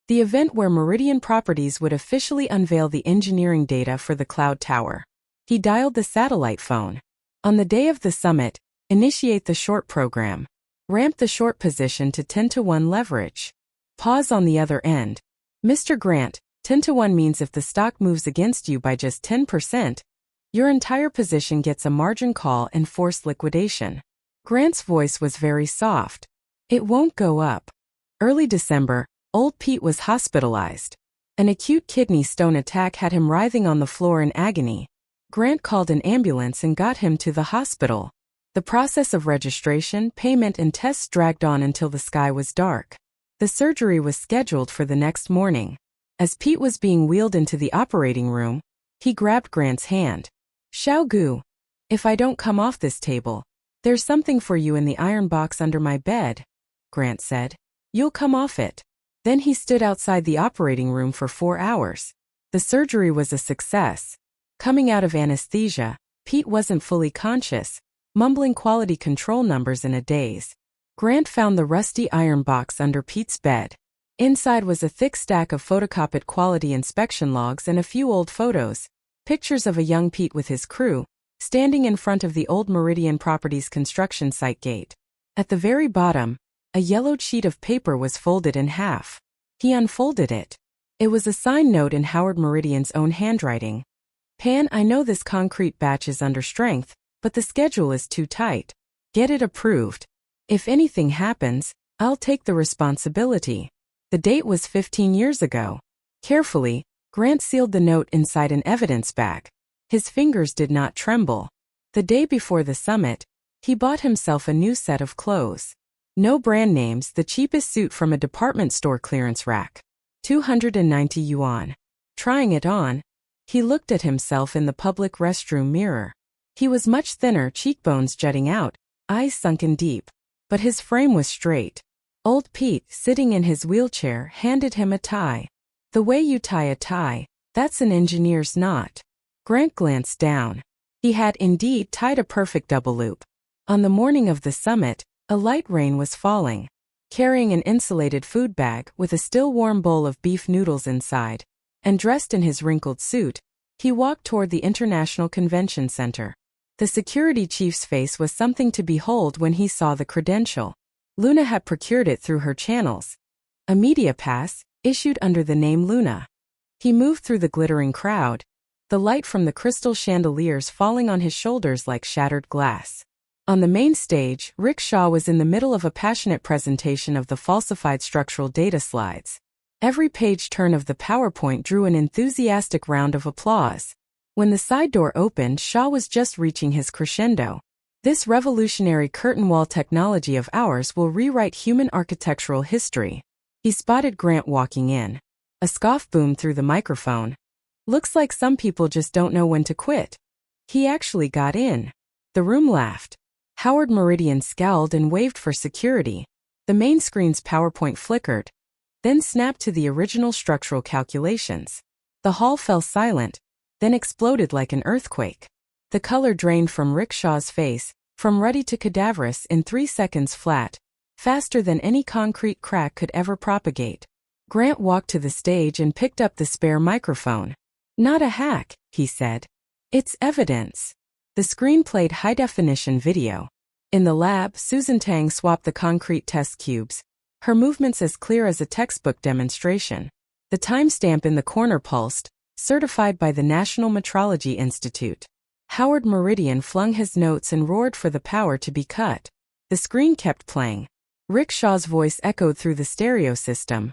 the event where Meridian Properties would officially unveil the engineering data for the Cloud Tower. He dialed the satellite phone. On the day of the summit, initiate the short program. Ramp the short position to 10-to-1 leverage. Pause on the other end. Mr. Grant, 10-to-1 means if the stock moves against you by just 10%, your entire position gets a margin call and forced liquidation. Grant's voice was very soft. It won't go up. Early December, old Pete was hospitalized. An acute kidney stone attack had him writhing on the floor in agony. Grant called an ambulance and got him to the hospital. The process of registration, payment, and tests dragged on until the sky was dark. The surgery was scheduled for the next morning. As Pete was being wheeled into the operating room, he grabbed Grant's hand. "Xiao Gu, if I don't come off this table, there's something for you in the iron box under my bed," Grant said. "You'll come off it." Then he stood outside the operating room for 4 hours. The surgery was a success. Coming out of anesthesia, Pete wasn't fully conscious, mumbling quality control numbers in a daze. Grant found the rusty iron box under Pete's bed. Inside was a thick stack of photocopied quality inspection logs and a few old photos, pictures of a young Pete with his crew, standing in front of the old Meridian Properties construction site gate. At the very bottom, a yellowed sheet of paper was folded in half. He unfolded it. It was a signed note in Howard Meridian's own handwriting. "Pan, I know this concrete batch is under strength, but the schedule is too tight. Get it approved. If anything happens, I'll take the responsibility." The date was 15 years ago. Carefully, Grant sealed the note inside an evidence bag. His fingers did not tremble. The day before the summit, he bought himself a new set of clothes. No brand names, the cheapest suit from a department store clearance rack. 290 yuan. Trying it on, he looked at himself in the public restroom mirror. He was much thinner, cheekbones jutting out, eyes sunken deep. But his frame was straight. Old Pete, sitting in his wheelchair, handed him a tie. "The way you tie a tie, that's an engineer's knot." Grant glanced down. He had indeed tied a perfect double loop. On the morning of the summit, a light rain was falling. Carrying an insulated food bag with a still warm bowl of beef noodles inside, and dressed in his wrinkled suit, he walked toward the International Convention Center. The security chief's face was something to behold when he saw the credential. Luna had procured it through her channels. A media pass, issued under the name Luna. He moved through the glittering crowd, the light from the crystal chandeliers falling on his shoulders like shattered glass. On the main stage, Rick Shaw was in the middle of a passionate presentation of the falsified structural data slides. Every page turn of the PowerPoint drew an enthusiastic round of applause. When the side door opened, Shaw was just reaching his crescendo. "This revolutionary curtain wall technology of ours will rewrite human architectural history." He spotted Grant walking in. A scoff boomed through the microphone. "Looks like some people just don't know when to quit." He actually got in. The room laughed. Howard Meridian scowled and waved for security. The main screen's PowerPoint flickered, then snapped to the original structural calculations. The hall fell silent, then exploded like an earthquake. The color drained from Rick Shaw's face, from ruddy to cadaverous in 3 seconds flat, faster than any concrete crack could ever propagate. Grant walked to the stage and picked up the spare microphone. "Not a hack," he said. "It's evidence." The screen played high-definition video. In the lab, Susan Tang swapped the concrete test cubes, her movements as clear as a textbook demonstration. The timestamp in the corner pulsed, certified by the National Metrology Institute. Howard Meridian flung his notes and roared for the power to be cut. The screen kept playing. Rickshaw's voice echoed through the stereo system.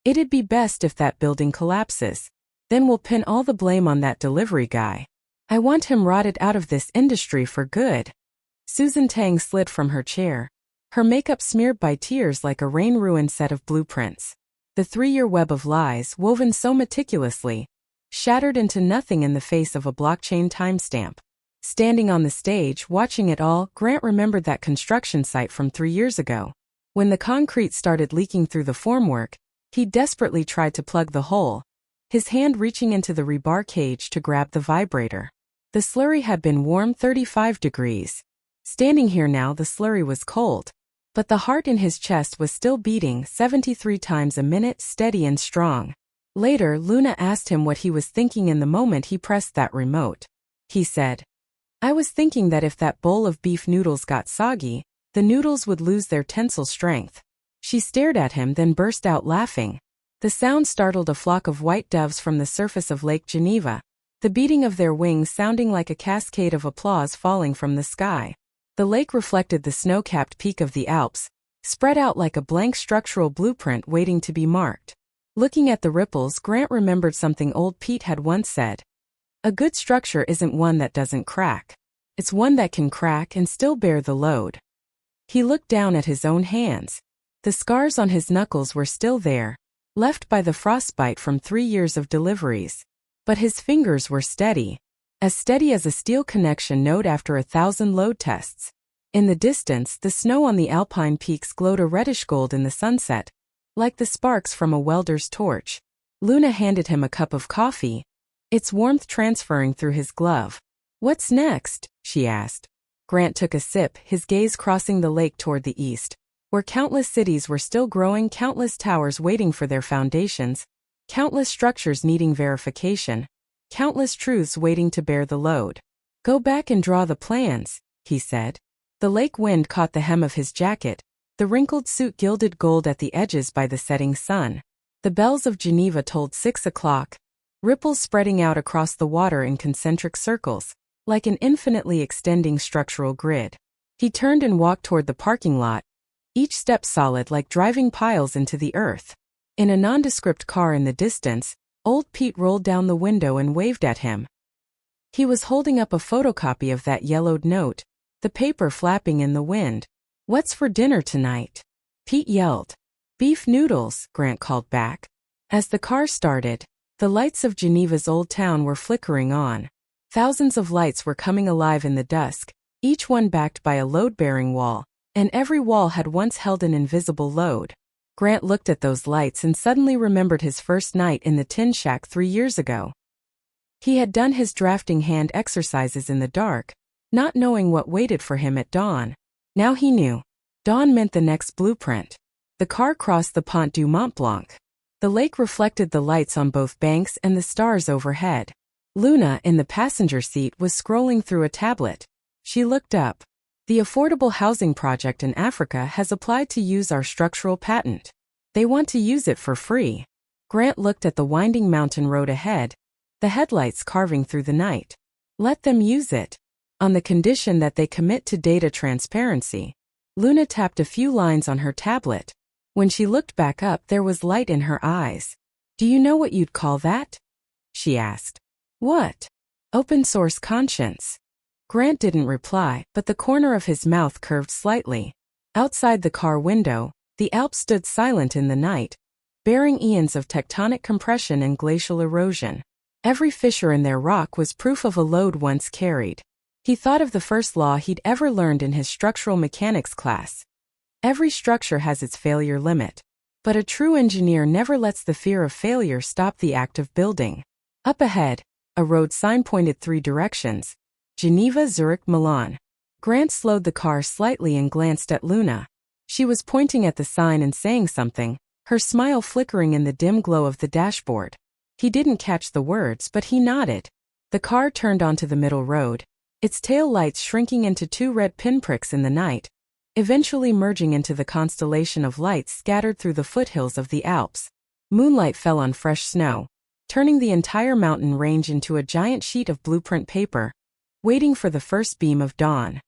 It'd be best if that building collapses. Then we'll pin all the blame on that delivery guy. I want him rotted out of this industry for good. Susan Tang slid from her chair, her makeup smeared by tears like a rain-ruined set of blueprints. The 3-year web of lies, woven so meticulously, shattered into nothing in the face of a blockchain timestamp. Standing on the stage, watching it all, Grant remembered that construction site from 3 years ago. When the concrete started leaking through the formwork, he desperately tried to plug the hole, his hand reaching into the rebar cage to grab the vibrator. The slurry had been warm 35 degrees. Standing here now, the slurry was cold, but the heart in his chest was still beating 73 times a minute, steady and strong. Later, Luna asked him what he was thinking in the moment he pressed that remote. He said, "I was thinking that if that bowl of beef noodles got soggy, the noodles would lose their tensile strength." She stared at him, then burst out laughing. The sound startled a flock of white doves from the surface of Lake Geneva, the beating of their wings sounding like a cascade of applause falling from the sky. The lake reflected the snow-capped peak of the Alps, spread out like a blank structural blueprint waiting to be marked. Looking at the ripples, Grant remembered something old Pete had once said. A good structure isn't one that doesn't crack. It's one that can crack and still bear the load. He looked down at his own hands. The scars on his knuckles were still there, left by the frostbite from 3 years of deliveries. But his fingers were steady as a steel connection node after 1,000 load tests. In the distance, the snow on the alpine peaks glowed a reddish gold in the sunset, like the sparks from a welder's torch. Luna handed him a cup of coffee, its warmth transferring through his glove. "What's next?" she asked. Grant took a sip, his gaze crossing the lake toward the east, where countless cities were still growing, countless towers waiting for their foundations, countless structures needing verification, countless truths waiting to bear the load. "Go back and draw the plans," he said. The lake wind caught the hem of his jacket, the wrinkled suit gilded gold at the edges by the setting sun. The bells of Geneva tolled 6 o'clock, ripples spreading out across the water in concentric circles, like an infinitely extending structural grid. He turned and walked toward the parking lot, each step solid like driving piles into the earth. In a nondescript car in the distance, old Pete rolled down the window and waved at him. He was holding up a photocopy of that yellowed note, the paper flapping in the wind. "What's for dinner tonight?" Pete yelled. "Beef noodles," Grant called back. As the car started, the lights of Geneva's old town were flickering on. Thousands of lights were coming alive in the dusk, each one backed by a load-bearing wall, and every wall had once held an invisible load. Grant looked at those lights and suddenly remembered his first night in the tin shack 3 years ago. He had done his drafting hand exercises in the dark, not knowing what waited for him at dawn. Now he knew. Dawn meant the next blueprint. The car crossed the Pont du Mont Blanc. The lake reflected the lights on both banks and the stars overhead. Luna, in the passenger seat, was scrolling through a tablet. She looked up. "The Affordable Housing Project in Africa has applied to use our structural patent. They want to use it for free." Grant looked at the winding mountain road ahead, the headlights carving through the night. "Let them use it, on the condition that they commit to data transparency." Luna tapped a few lines on her tablet. When she looked back up, there was light in her eyes. "Do you know what you'd call that?" she asked. "What?" "Open source conscience." Grant didn't reply, but the corner of his mouth curved slightly. Outside the car window, the Alps stood silent in the night, bearing eons of tectonic compression and glacial erosion. Every fissure in their rock was proof of a load once carried. He thought of the first law he'd ever learned in his structural mechanics class. Every structure has its failure limit, but a true engineer never lets the fear of failure stop the act of building. Up ahead, a road sign pointed 3 directions: Geneva, Zurich, Milan. Grant slowed the car slightly and glanced at Luna. She was pointing at the sign and saying something, her smile flickering in the dim glow of the dashboard. He didn't catch the words, but he nodded. The car turned onto the middle road, its tail lights shrinking into 2 red pinpricks in the night, eventually merging into the constellation of lights scattered through the foothills of the Alps. Moonlight fell on fresh snow, turning the entire mountain range into a giant sheet of blueprint paper, waiting for the first beam of dawn.